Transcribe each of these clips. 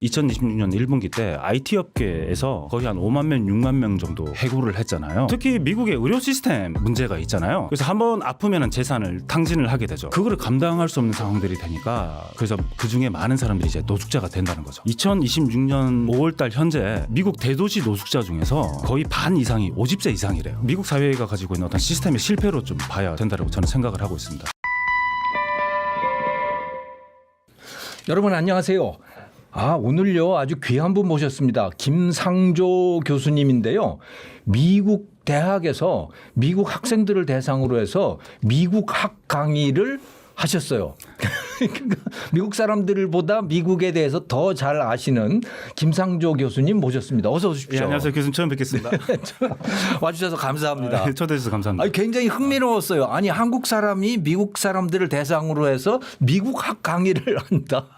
2026년 1분기 때 IT 업계에서 거의 한 5만 명, 6만 명 정도 해고를 했잖아요. 특히 미국의 의료 시스템 문제가 있잖아요. 그래서 한번 아프면 재산을 탕진을 하게 되죠. 그거를 감당할 수 없는 상황들이 되니까 그래서 그중에 많은 사람들이 이제 노숙자가 된다는 거죠. 2026년 5월 달 현재 미국 대도시 노숙자 중에서 거의 반 이상이 50세 이상이래요. 미국 사회가 가지고 있는 어떤 시스템의 실패로 좀 봐야 된다고 저는 생각을 하고 있습니다. 여러분 안녕하세요. 오늘요 아주 귀한 분 모셨습니다. 김상조 교수님인데요. 미국 대학에서 미국 학생들을 대상으로 해서 미국 학 강의를 하셨어요. 미국 사람들보다 미국에 대해서 더 잘 아시는 김상조 교수님 모셨습니다. 어서 오십시오. 예, 안녕하세요. 교수님 처음 뵙겠습니다. 와주셔서 감사합니다. 초대해 주셔서 감사합니다. 굉장히 흥미로웠어요. 아니 한국 사람이 미국 사람들을 대상으로 해서 미국 학 강의를 한다.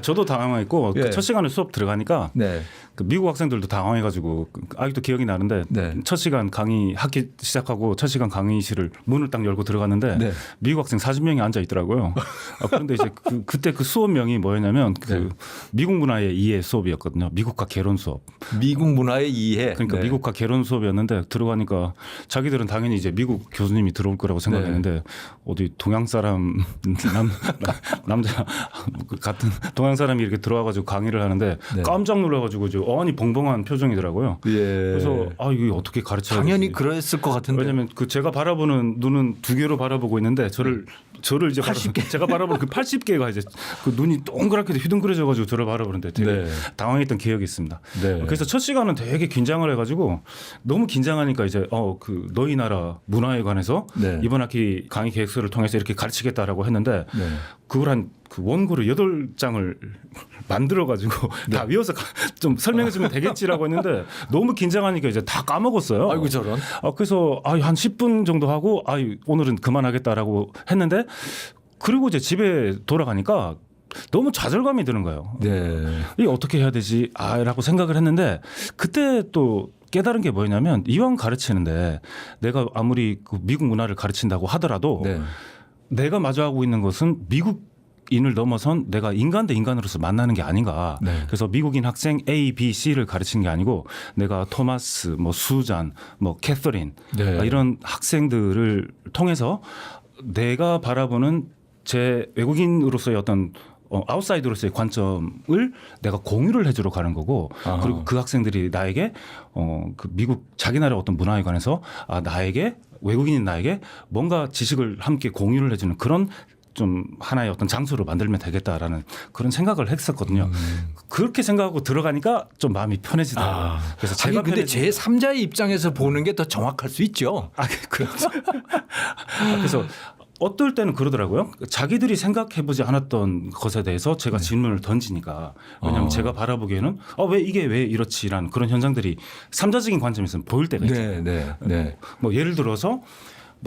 저도 당황했고 예. 첫 시간에 수업 들어가니까 네. 그 미국 학생들도 당황해가지고 아직도 기억이 나는데 네. 첫 시간 강의 학기 시작하고 첫 시간 강의실을 문을 딱 열고 들어갔는데 네. 미국 학생 40명이 앉아 있더라고요. 그런데 이제 그때 그 수업명이 뭐였냐면 네. 미국 문화의 이해 수업이었거든요. 미국과 개론 수업. 미국 문화의 이해. 그러니까 네. 미국과 개론 수업이었는데 들어가니까 자기들은 당연히 이제 미국 교수님이 들어올 거라고 생각했는데 네. 어디 동양 사람 남자 같은 동양 사람이 이렇게 들어와가지고 강의를 하는데 네. 깜짝 놀라가지고 이제 어안이 벙벙한 표정이더라고요. 예. 그래서 이거 어떻게 가르쳐야 당연히 되지? 그랬을 것 같은데. 왜냐하면 그 제가 바라보는 눈은 두 개로 바라보고 있는데 저를 이제 80개. 제가 바라보는 그 80개가 이제 그 눈이 동그랗게 휘둥그레져가지고 저를 바라보는데 되게 네. 당황했던 기억이 있습니다. 네. 그래서 첫 시간은 되게 긴장을 해가지고 너무 긴장하니까 이제 그 너희 나라 문화에 관해서 네. 이번 학기 강의 계획서를 통해서 이렇게 가르치겠다라고 했는데 네. 그걸 한 그 원고를 8장을 만들어가지고 다 외워서 좀 설명해주면 되겠지라고 했는데 너무 긴장하니까 이제 다 까먹었어요. 아이고 저런. 그래서 한 10분 정도 하고 오늘은 그만하겠다라고 했는데 그리고 이제 집에 돌아가니까 너무 좌절감이 드는 거예요. 네. 이게 어떻게 해야 되지? 라고 생각을 했는데 그때 또 깨달은 게 뭐였냐면 이왕 가르치는데 내가 아무리 그 미국 문화를 가르친다고 하더라도 네. 내가 마주하고 있는 것은 미국인을 넘어선 내가 인간 대 인간으로서 만나는 게 아닌가. 네. 그래서 미국인 학생 A, B, C를 가르치는 게 아니고 내가 토마스, 수잔, 캐서린 네. 이런 학생들을 통해서 내가 바라보는 제 외국인으로서의 어떤 아웃사이더로서의 관점을 내가 공유를 해주러 가는 거고 그리고 그 학생들이 나에게 그 미국 자기 나라의 어떤 문화에 관해서 나에게 외국인인 나에게 뭔가 지식을 함께 공유를 해주는 그런 좀 하나의 어떤 장소로 만들면 되겠다라는 그런 생각을 했었거든요. 그렇게 생각하고 들어가니까 좀 마음이 편해지더라고요. 그래서 제가 근데 제 3자의 입장에서 보는 게 더 정확할 수 있죠. 그렇죠. 그래서 어떨 때는 그러더라고요. 자기들이 생각해보지 않았던 것에 대해서 제가 질문을 던지니까 왜냐하면 제가 바라보기에는 이게 왜 이렇지라는 그런 현상들이 3자적인 관점에서는 보일 때가 있잖아요. 네. 예를 들어서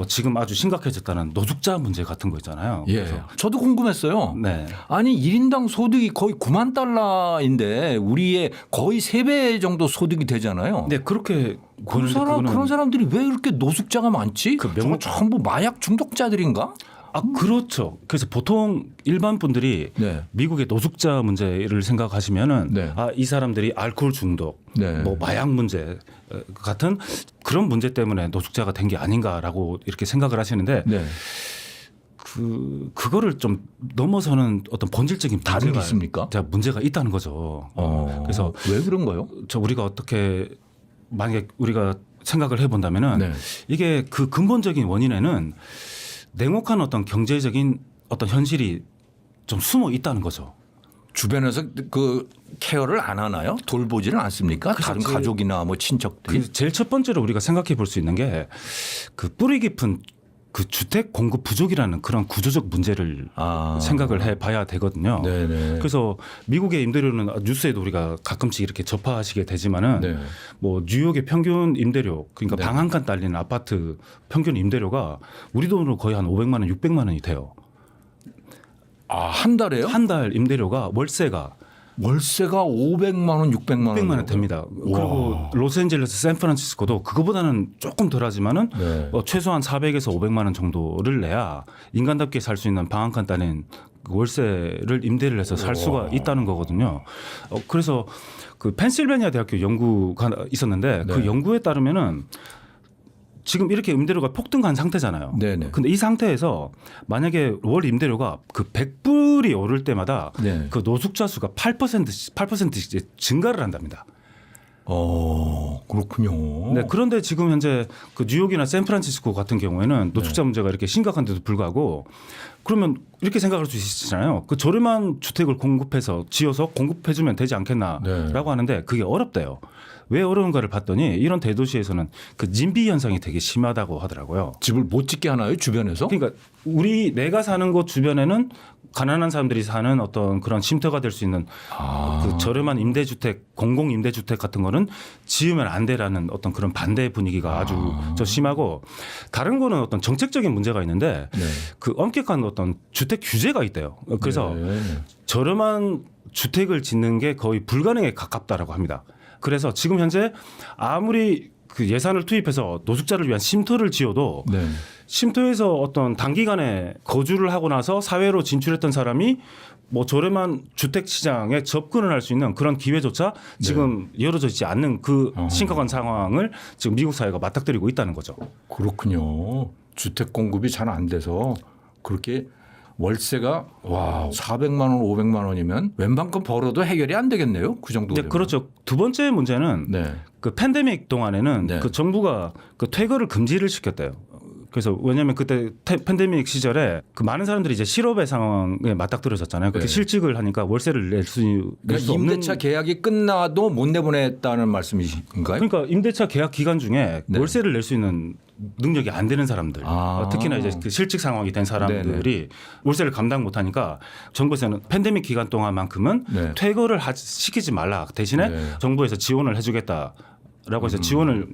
지금 아주 심각해졌다는 노숙자 문제 같은 거 있잖아요. 예. 그래서 저도 궁금했어요. 네. 아니 1인당 소득이 거의 9만 달러인데 우리의 거의 3배 정도 소득이 되잖아요. 네, 그렇게 그런 사람들이 왜 이렇게 노숙자가 많지? 그 저거 전부 마약 중독자들인가? 그렇죠. 그래서 보통 일반 분들이 네. 미국의 노숙자 문제를 생각하시면은 네. 이 사람들이 알코올 중독, 네. 마약 문제 같은 그런 문제 때문에 노숙자가 된 게 아닌가라고 이렇게 생각을 하시는데 네. 그거를 좀 넘어서는 어떤 본질적인 다른 게 있습니까? 문제가 있다는 거죠. 그래서 왜 그런가요? 우리가 어떻게 만약에 우리가 생각을 해본다면은 네. 이게 그 근본적인 원인에는 냉혹한 어떤 경제적인 어떤 현실이 좀 숨어 있다는 거죠. 주변에서 그 케어를 안 하나요? 돌보지는 않습니까? 다른 가족이나 친척들이. 제일 첫 번째로 우리가 생각해 볼 수 있는 게 그 뿌리 깊은 그 주택 공급 부족이라는 그런 구조적 문제를 생각을 해봐야 되거든요. 네네. 그래서 미국의 임대료는 뉴스에도 우리가 가끔씩 이렇게 접하시게 되지만은 네. 뉴욕의 평균 임대료 그러니까 네. 방 한 칸 딸리는 아파트 평균 임대료가 우리 돈으로 거의 한 500만 원, 600만 원이 돼요. 한 달에요? 한 달 임대료가 월세가 500만 원, 600만 원. 600만 원 됩니다. 그리고 로스앤젤레스, 샌프란시스코도 그거보다는 조금 덜하지만은 네. 최소한 400에서 500만 원 정도를 내야 인간답게 살 수 있는 방 한 칸 딸린 월세를 임대를 해서 살 수가 있다는 거거든요. 그래서 그 펜실베니아 대학교 연구가 있었는데 그 네. 연구에 따르면은 지금 이렇게 임대료가 폭등한 상태잖아요. 네네. 근데 이 상태에서 만약에 월 임대료가 그 100불이 오를 때마다 네. 그 노숙자 수가 8%씩 증가를 한답니다. 그렇군요. 네, 그런데 지금 현재 그 뉴욕이나 샌프란시스코 같은 경우에는 노숙자 문제가 이렇게 심각한데도 불구하고 그러면 이렇게 생각할 수 있잖아요. 그 저렴한 주택을 공급해서 지어서 공급해주면 되지 않겠나라고 네. 하는데 그게 어렵대요. 왜 어려운가를 봤더니 이런 대도시에서는 그 진비 현상이 되게 심하다고 하더라고요. 집을 못 짓게 하나요 주변에서? 그러니까 내가 사는 곳 주변에는 가난한 사람들이 사는 어떤 그런 쉼터가 될 수 있는 그 저렴한 임대주택, 공공 임대주택 같은 거는 지으면 안 되라는 어떤 그런 반대 분위기가 아주 저 심하고 다른 거는 어떤 정책적인 문제가 있는데 네. 그 엄격한 어떤 주택 규제가 있대요. 그래서 네. 저렴한 주택을 짓는 게 거의 불가능에 가깝다라고 합니다. 그래서 지금 현재 아무리 그 예산을 투입해서 노숙자를 위한 쉼터를 지어도 네. 쉼터에서 어떤 단기간에 거주를 하고 나서 사회로 진출했던 사람이 뭐 저렴한 주택 시장에 접근을 할 수 있는 그런 기회조차 지금 열어져 있지 않는 그 심각한 상황을 지금 미국 사회가 맞닥뜨리고 있다는 거죠. 그렇군요. 주택 공급이 잘 안 돼서 그렇게 월세가 400만 원, 500만 원이면 웬만큼 벌어도 해결이 안 되겠네요. 그 정도. 네, 그렇죠. 두 번째 문제는 네. 그 팬데믹 동안에는 네. 그 정부가 그 퇴거를 금지를 시켰대요. 그래서 왜냐하면 그때 팬데믹 시절에 그 많은 사람들이 이제 실업의 상황에 맞닥뜨려졌잖아요. 그때 네. 실직을 하니까 월세를 낼 수 그러니까 없는. 임대차 계약이 끝나도 못 내보냈다는 말씀이신가요? 그러니까 임대차 계약 기간 중에 네. 월세를 낼 수 있는 능력이 안 되는 사람들, 특히나 이제 그 실직 상황이 된 사람들이 월세를 감당 못하니까 정부에서는 팬데믹 기간 동안만큼은 네. 퇴거를 시키지 말라 대신에 네. 정부에서 지원을 해주겠다. 라고 해서 지원을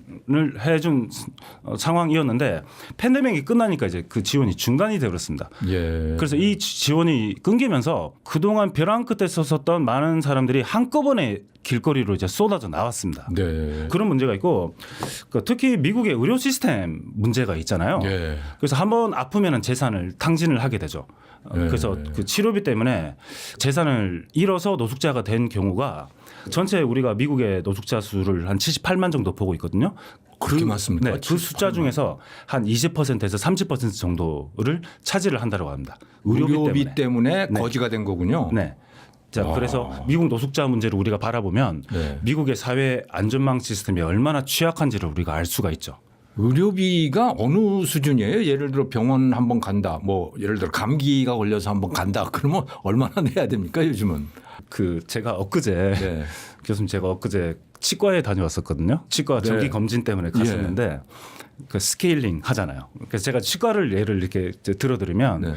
해준 상황이었는데 팬데믹이 끝나니까 이제 그 지원이 중단이 되었습니다. 예. 그래서 이 지원이 끊기면서 그동안 벼랑 끝에 섰었던 많은 사람들이 한꺼번에 길거리로 이제 쏟아져 나왔습니다. 네. 그런 문제가 있고 특히 미국의 의료 시스템 문제가 있잖아요. 예. 그래서 한번 아프면은 재산을 탕진을 하게 되죠. 그래서 그 치료비 때문에 재산을 잃어서 노숙자가 된 경우가 전체 우리가 미국의 노숙자 수를 한 78만 정도 보고 있거든요. 그렇게 많습니까? 네, 그 숫자 중에서 한 20%에서 30% 정도를 차지를 한다고 합니다. 의료비 때문에 네. 거지가 된 거군요. 네. 자, 그래서 미국 노숙자 문제를 우리가 바라보면 네. 미국의 사회 안전망 시스템이 얼마나 취약한지를 우리가 알 수가 있죠. 의료비가 어느 수준이에요? 예를 들어 병원 한번 간다. 뭐 예를 들어 감기가 걸려서 한번 간다. 그러면 얼마나 내야 됩니까 요즘은? 제가 엊그제 네. 교수님 제가 엊그제 치과에 다녀왔었거든요. 치과 네. 정기 검진 때문에 갔었는데 그 스케일링 하잖아요. 그래서 제가 치과를 예를 이렇게 들어드리면 네.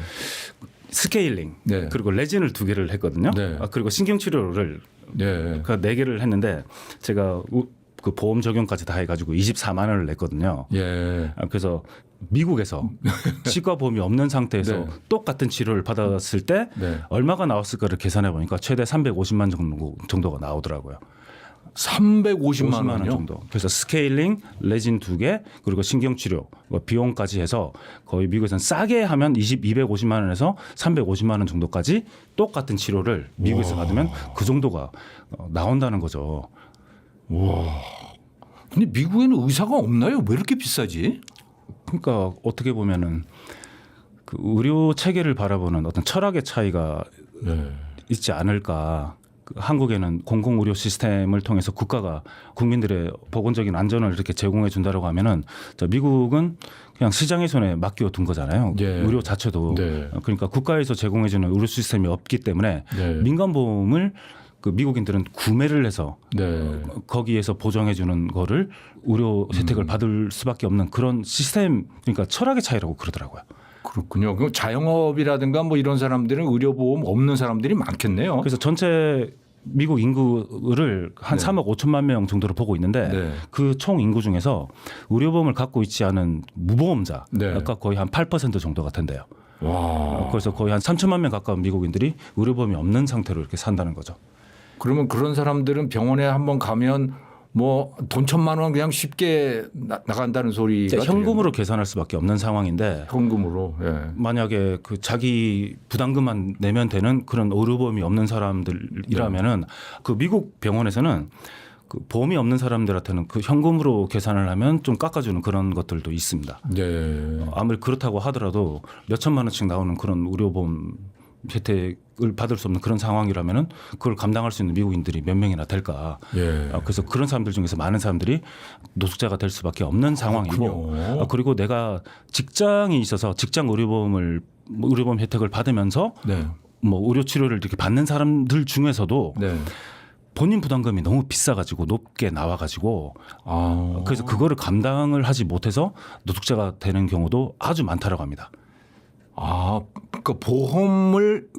스케일링 네. 그리고 레진을 2개를 했거든요. 네. 그리고 신경치료를 네. 4개를 했는데 제가 그 보험 적용까지 다 해가지고 24만 원을 냈거든요. 예. 그래서 미국에서 치과 보험이 없는 상태에서 네. 똑같은 치료를 받았을 때 네. 얼마가 나왔을까를 계산해 보니까 최대 350만 정도가 나오더라고요. 350만 원이요? 정도. 그래서 스케일링, 레진 2개, 그리고 신경치료 비용까지 해서 거의 미국에서는 싸게 하면 250만 원에서 350만 원 정도까지 똑같은 치료를 미국에서 받으면 그 정도가 나온다는 거죠. 근데 미국에는 의사가 없나요? 왜 이렇게 비싸지? 그러니까 어떻게 보면은 그 의료 체계를 바라보는 어떤 철학의 차이가 있지 않을까. 한국에는 공공의료 시스템을 통해서 국가가 국민들의 보건적인 안전을 이렇게 제공해 준다라고 하면은 미국은 그냥 시장의 손에 맡겨 둔 거잖아요. 예. 의료 자체도. 네. 그러니까 국가에서 제공해 주는 의료 시스템이 없기 때문에 네. 민간 보험을 그 미국인들은 구매를 해서 거기에서 보정해 주는 거를 의료 혜택을 받을 수밖에 없는 그런 시스템 그러니까 철학의 차이라고 그러더라고요. 그렇군요. 그럼 자영업이라든가 뭐 이런 사람들은 의료보험 없는 사람들이 많겠네요. 그래서 전체 미국 인구를 한 3억 5천만 명 정도로 보고 있는데 그 총 인구 중에서 의료보험을 갖고 있지 않은 무보험자가 거의 한 8% 정도가 된대요. 와. 그래서 거의 한 3천만 명 가까운 미국인들이 의료보험이 없는 상태로 이렇게 산다는 거죠. 그러면 그런 사람들은 병원에 한번 가면 뭐 돈 1,000만 원 그냥 쉽게 나간다는 소리가 현금으로 계산할 수밖에 없는 상황인데 현금으로. 예. 만약에 그 자기 부담금만 내면 되는 그런 의료보험이 없는 사람들이라면은 그 미국 병원에서는 그 보험이 없는 사람들한테는 그 현금으로 계산을 하면 좀 깎아주는 그런 것들도 있습니다. 네. 아무리 그렇다고 하더라도 몇 천만 원씩 나오는 그런 의료보험 혜택을 받을 수 없는 그런 상황이라면은 그걸 감당할 수 있는 미국인들이 몇 명이나 될까? 예. 그래서 그런 사람들 중에서 많은 사람들이 노숙자가 될 수밖에 없는 상황이고, 그렇군요. 그리고 내가 직장이 있어서 직장 의료보험 혜택을 받으면서 네. 뭐 의료 치료를 이렇게 받는 사람들 중에서도 네. 본인 부담금이 너무 비싸가지고 높게 나와가지고 아. 그래서 그거를 감당을 하지 못해서 노숙자가 되는 경우도 아주 많다라고 합니다. 아, 그러니까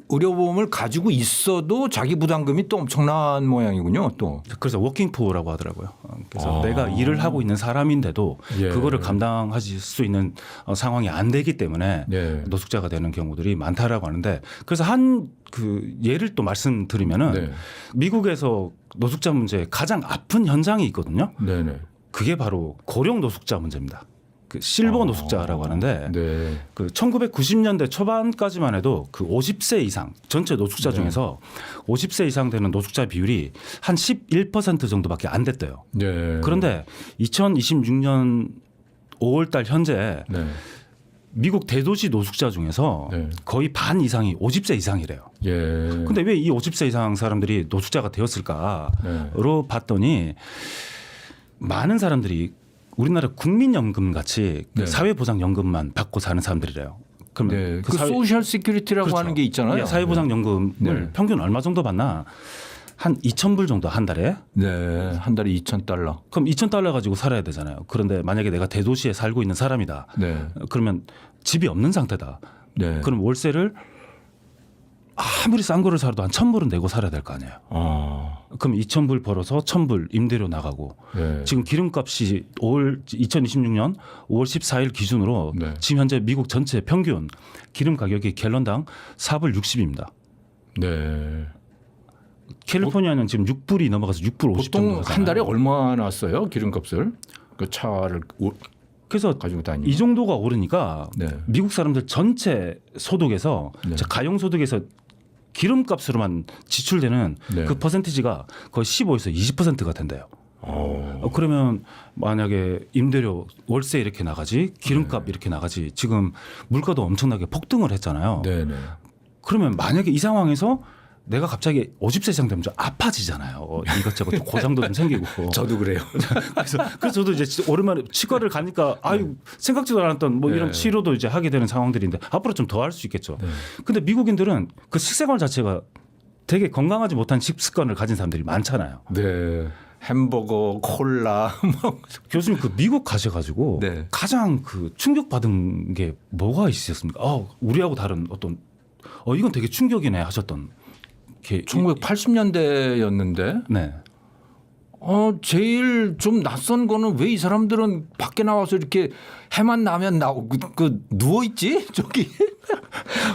의료보험을 가지고 있어도 자기 부담금이 또 엄청난 모양이군요. 또. 그래서 워킹푸어라고 하더라고요. 그래서 아. 내가 일을 하고 있는 사람인데도 예. 그거를 감당하실 수 있는 상황이 안 되기 때문에 네. 노숙자가 되는 경우들이 많다라고 하는데 그래서 한 그 예를 또 말씀드리면은 네. 미국에서 노숙자 문제에 가장 아픈 현장이 있거든요. 네네. 그게 바로 고령 노숙자 문제입니다. 그 실버 노숙자라고 하는데 네. 그 1990년대 초반까지만 해도 그 50세 이상 전체 노숙자 네. 중에서 50세 이상 되는 노숙자 비율이 한 11% 정도밖에 안 됐대요. 네. 그런데 2026년 5월 달 현재 네. 미국 대도시 노숙자 중에서 네. 거의 반 이상이 50세 이상이래요. 예. 근데 왜 이 50세 이상 사람들이 노숙자가 되었을까로 네. 봤더니 많은 사람들이 우리나라 국민연금 같이 그 네. 사회보장연금만 받고 사는 사람들이래요. 그러면 네. 그 소셜 시큐리티라고 그렇죠. 하는 게 있잖아요. 예, 사회보장연금을 네. 평균 얼마 정도 받나? 한 2,000불 정도 한 달에. 네. 한 달에 $2,000. 그럼 2,000달러 가지고 살아야 되잖아요. 그런데 만약에 내가 대도시에 살고 있는 사람이다. 네. 그러면 집이 없는 상태다. 네. 그럼 월세를 아무리 싼 거를 살아도 한 1,000불은 내고 살아야 될 거 아니에요. 아. 그럼 2,000불 벌어서 1,000불 임대료 나가고 네. 지금 기름값이 2026년 5월 14일 기준으로 네. 지금 현재 미국 전체 평균 기름 가격이 갤런당 4불 60입니다. 네. 캘리포니아는 지금 6불이 넘어가서 6불 50 정도 보통 하잖아요. 한 달에 얼마나 써요? 기름값을? 그 차를 그래서 가지고 다니면. 이 정도가 오르니까 네. 미국 사람들 전체 소득에서 네. 가용 소득에서 기름값으로만 지출되는 네. 그 퍼센티지가 거의 15에서 20%가 된대요. 그러면 만약에 임대료 월세 이렇게 나가지 기름값 이렇게 나가지 지금 물가도 엄청나게 폭등을 했잖아요. 네, 네. 그러면 만약에 이 상황에서 내가 갑자기 50세 이상 되면 좀 아파지잖아요. 이것저것 고장도 좀 생기고. 저도 그래요. 그래서 저도 이제 진짜 오랜만에 치과를 가니까 아유 생각지도 않았던 뭐 이런 네. 치료도 이제 하게 되는 상황들인데 앞으로 좀 더 할 수 있겠죠. 네. 근데 미국인들은 그 식생활 자체가 되게 건강하지 못한 식습관을 가진 사람들이 많잖아요. 네. 햄버거, 콜라. 뭐. 교수님 그 미국 가셔가지고 네. 가장 그 충격받은 게 뭐가 있으셨습니까? 우리하고 다른 어떤 이건 되게 충격이네 하셨던 게 1980년대였는데 네. 제일 좀 낯선 거는 왜 이 사람들은 밖에 나와서 이렇게 해만 나면 누워 있지? 저기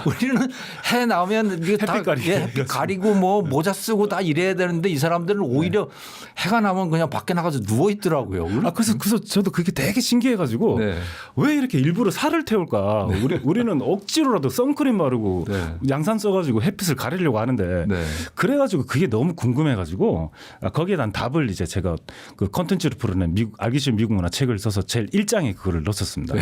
우리는 해 나오면 이게 다 햇빛 가리고. 햇빛 가리고 뭐 모자 쓰고 다 이래야 되는데 이 사람들은 오히려 해가 나면 그냥 밖에 나가서 누워 있더라고요. 그래서 저도 그게 되게 신기해가지고 네. 왜 이렇게 일부러 살을 태울까? 우리는 억지로라도 선크림 바르고 네. 양산 써가지고 햇빛을 가리려고 하는데 네. 그래가지고 그게 너무 궁금해가지고 거기에 대한 답을 이제 제가 그 컨텐츠로 풀어낸 알기 쉬운 미국 문화 책을 써서 제일 1장에 그거를 넣었습니다.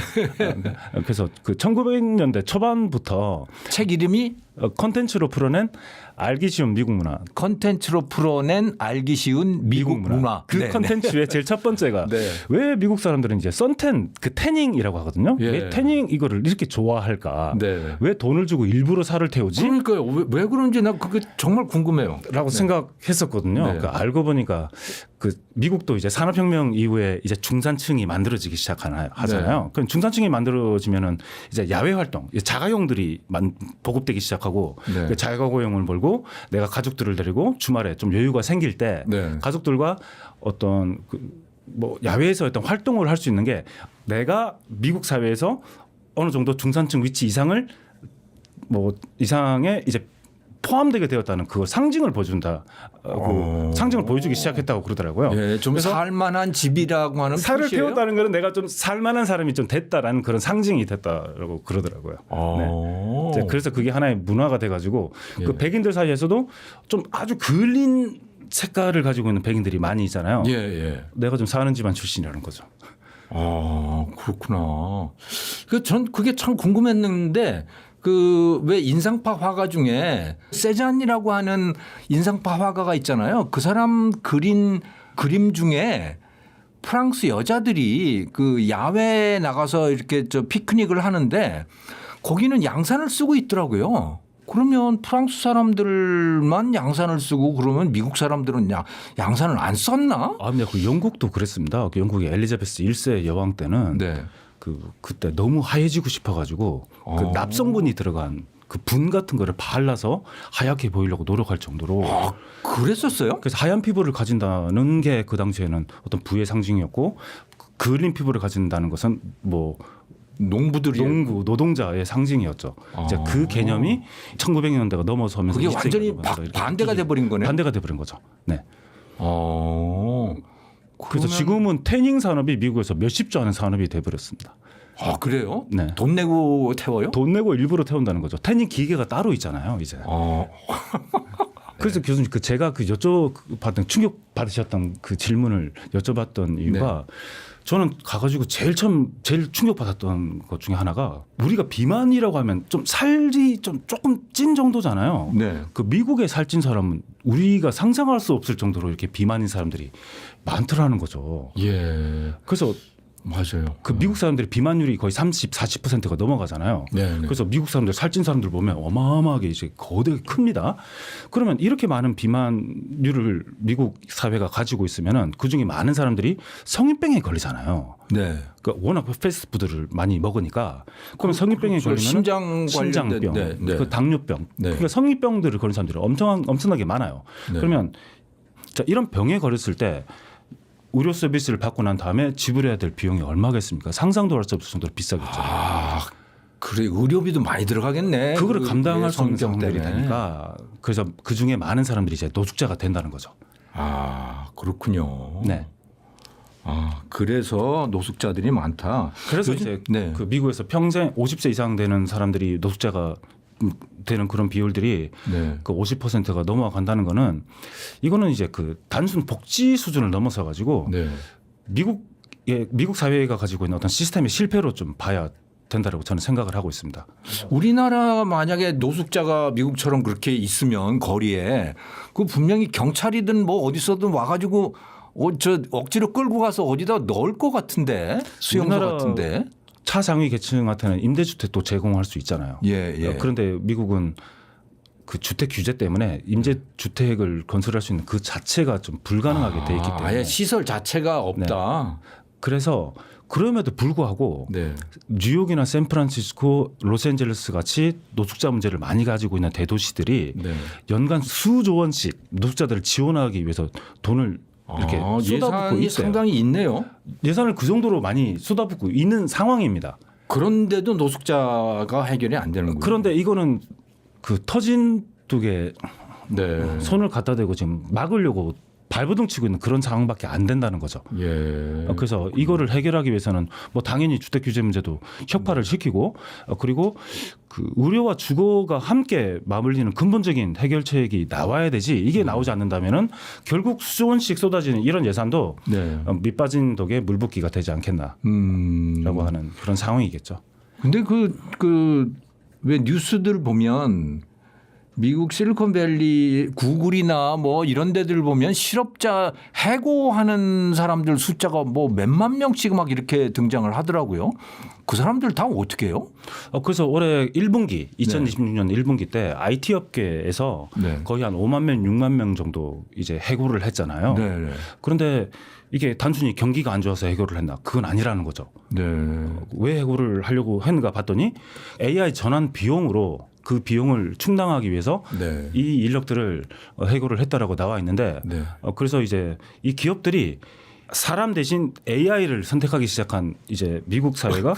그래서 그 1900년대 초반부터 책 이름이 컨텐츠로 풀어낸 알기 쉬운 미국 문화. 컨텐츠로 풀어낸 알기 쉬운 미국 문화. 그 네, 컨텐츠의 제일 첫 번째가 네. 왜 미국 사람들은 이제 선텐 그 태닝이라고 하거든요. 예. 왜 태닝 이거를 이렇게 좋아할까? 네. 왜 돈을 주고 일부러 살을 태우지? 그러니까요. 왜 그런지 나 그게 정말 궁금해요. 라고 생각했었거든요. 네. 그러니까 알고 보니까 그 미국도 이제 산업혁명 이후에 이제 중산층이 만들어지기 시작하잖아요. 네. 그럼 중산층이 만들어지면은 이제 야외 활동, 자가용들이 보급되기 시작하고 네. 그 자가용을 몰고 내가 가족들을 데리고 주말에 좀 여유가 생길 때 네. 가족들과 어떤 뭐 야외에서 어떤 활동을 할 수 있는 게 내가 미국 사회에서 어느 정도 중산층 위치 이상의 이제 포함되게 되었다는 그걸 상징을 보여준다. 상징을 보여주기 시작했다고 그러더라고요. 예, 좀 그래서 살만한 집이라고 하는 살을 표시예요? 태웠다는 것은 내가 좀 살만한 사람이 좀 됐다라는 그런 상징이 됐다라고 그러더라고요. 네. 그래서 그게 하나의 문화가 돼가지고 그 백인들 사이에서도 좀 아주 그을린 색깔을 가지고 있는 백인들이 많이 있잖아요. 예, 예. 내가 좀 사는 집안 출신이라는 거죠. 아, 그렇구나. 전 그게 참 궁금했는데 그 왜 인상파 화가 중에 세잔이라고 하는 인상파 화가가 있잖아요. 그 사람 그린 그림 중에 프랑스 여자들이 그 야외에 나가서 이렇게 저 피크닉을 하는데 거기는 양산을 쓰고 있더라고요. 그러면 프랑스 사람들만 양산을 쓰고 그러면 미국 사람들은 양산을 안 썼나? 아, 근데 그 영국도 그랬습니다. 그 영국의 엘리자베스 1세 여왕 때는 네. 그때 너무 하얘지고 싶어가지고 그 납성분이 들어간 그 분 같은 거를 발라서 하얗게 보이려고 노력할 정도로 그랬었어요? 그래서 하얀 피부를 가진다는 게 그 당시에는 어떤 부의 상징이었고 그을린 피부를 가진다는 것은 뭐 농부들이 농구 노동자의 상징이었죠. 이제 그 개념이 1900년대가 넘어서면서 그게 20세기가 완전히 넘어서 이렇게 반대가 돼버린 거네요. 반대가 돼버린 거죠. 네. 그래서 그러면- 지금은 태닝 산업이 미국에서 몇십조 하는 산업이 돼버렸습니다. 아, 그래요? 네. 돈 내고 태워요? 돈 내고 일부러 태운다는 거죠. 태닝 기계가 따로 있잖아요, 이제. 그래서 교수님 그 제가 그 여쭤봤던 충격 받으셨던 그 질문을 여쭤봤던 이유가 저는 가가지고 제일 충격 받았던 것 중에 하나가 우리가 비만이라고 하면 좀 살이 좀 조금 찐 정도잖아요. 네. 그 미국에 살찐 사람은 우리가 상상할 수 없을 정도로 이렇게 비만인 사람들이 많더라는 거죠. 예. 그래서 맞아요. 그 미국 사람들이 비만율이 거의 30, 40%가 넘어가잖아요. 네. 그래서 미국 사람들 살찐 사람들 보면 어마어마하게 이제 거대하게 큽니다. 그러면 이렇게 많은 비만율을 미국 사회가 가지고 있으면은 그 중에 많은 사람들이 성인병에 걸리잖아요. 네. 그러니까 워낙 패스트푸드를 많이 먹으니까 그러면 성인병에 걸리면 관련된- 심장병, 네. 그 당뇨병, 네. 그러니까 성인병들을 걸린 사람들이 엄청나게 많아요. 네. 그러면 자, 이런 병에 걸렸을 때 의료 서비스를 받고 난 다음에 지불해야 될 비용이 얼마겠습니까? 상상도 할 수 없을 정도로 비싸겠죠. 그래 의료비도 많이 들어가겠네. 그거를 감당할 수 없는 성병 상황들이 때문에. 되니까 그래서 그 중에 많은 사람들이 이제 노숙자가 된다는 거죠. 아, 그렇군요. 네. 아, 그래서 노숙자들이 많다. 그래서 요즘- 이제 네. 그 미국에서 평생 50세 이상 되는 사람들이 노숙자가 되는 그런 비율들이 네. 그 50%가 넘어간다는 거는 이거는 이제 그 단순 복지 수준을 넘어서 가지고 네. 미국 사회가 가지고 있는 어떤 시스템의 실패로 좀 봐야 된다라고 저는 생각을 하고 있습니다. 우리나라 만약에 노숙자가 미국처럼 그렇게 있으면 거리에 그 분명히 경찰이든 뭐 어디서든 와가지고 저 억지로 끌고 가서 어디다 넣을 것 같은데 수용소 우리나라 같은데. 차상위 계층한테는 임대주택도 제공할 수 있잖아요. 예, 예. 그런데 미국은 그 주택 규제 때문에 임대주택을 건설할 수 있는 그 자체가 좀 불가능하게 돼 있기 때문에 아예 시설 자체가 없다. 그래서 그럼에도 불구하고 네. 뉴욕이나 샌프란시스코, 로스앤젤레스 같이 노숙자 문제를 많이 가지고 있는 대도시들이 네. 연간 수조 원씩 노숙자들을 지원하기 위해서 돈을 이렇게 쏟아붓고 예산이 있어요. 상당히 있네요. 예산을 그 정도로 많이 쏟아붓고 있는 상황입니다. 그런데도 노숙자가 해결이 안 되는군요. 그런데 이거는 그 터진 둑에 네. 손을 갖다 대고 지금 막으려고 발버둥 치고 있는 그런 상황밖에 안 된다는 거죠. 예. 그래서 이거를 해결하기 위해서는 뭐 당연히 주택 규제 문제도 혁파를 시키고 그리고 그 의료와 주거가 함께 맞물리는 근본적인 해결책이 나와야 되지 이게 나오지 않는다면은 결국 수조 원씩 쏟아지는 이런 예산도 네. 밑빠진 독에 물붓기가 되지 않겠나라고 하는 그런 상황이겠죠. 근데 왜 뉴스들 보면 미국 실리콘밸리 구글이나 뭐 이런 데들 보면 실업자 해고하는 사람들 숫자가 뭐 몇만 명씩 막 이렇게 등장을 하더라고요. 그 사람들 다 어떻게 해요? 그래서 올해 1분기 2026년 1분기 때 IT 업계에서 네. 거의 한 5만 명, 6만 명 정도 이제 해고를 했잖아요. 네. 그런데 이게 단순히 경기가 안 좋아서 해고를 했나? 그건 아니라는 거죠. 네. 왜 해고를 하려고 했는가 봤더니 AI 전환 비용으로 그 비용을 충당하기 위해서 네. 이 인력들을 해고를 했다라고 나와 있는데 네. 그래서 이제 이 기업들이 사람 대신 AI를 선택하기 시작한 이제 미국 사회가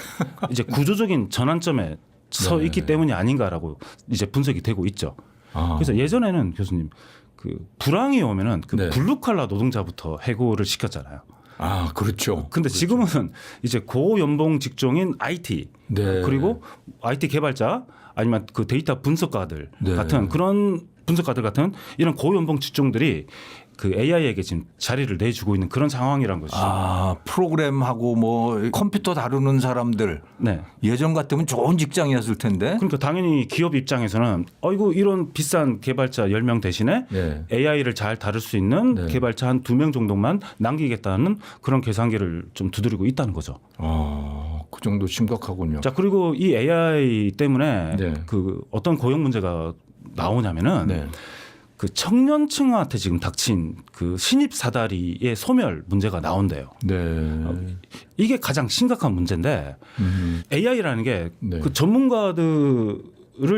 이제 구조적인 전환점에 서 네. 있기 때문이 아닌가라고 이제 분석이 되고 있죠. 그래서 예전에는 교수님 그 불황이 오면은 그 네. 블루칼라 노동자부터 해고를 시켰잖아요. 아, 그렇죠. 근데 지금은 이제 고연봉 직종인 IT 네. 그리고 IT 개발자 아니면 그 데이터 분석가들 네. 같은 그런 분석가들 같은 이런 고연봉 직종들이 그 AI에게 지금 자리를 내주고 있는 그런 상황이란 것이죠. 아, 프로그램하고 뭐 컴퓨터 다루는 사람들 네. 예전 같으면 좋은 직장이었을 텐데. 그러니까 당연히 기업 입장에서는 어이구 이런 비싼 개발자 10명 대신에 네. AI를 잘 다룰 수 있는 네. 개발자 한 2명 정도만 남기겠다는 그런 계산기를 좀 두드리고 있다는 거죠. 그 정도 심각하군요. 자, 그리고 이 AI 때문에 네. 그 어떤 고용 문제가 나오냐면은 네. 그 청년층한테 지금 닥친 그 신입 사다리의 소멸 문제가 나온대요. 네. 이게 가장 심각한 문제인데 AI라는 게 네. 그 전문가들을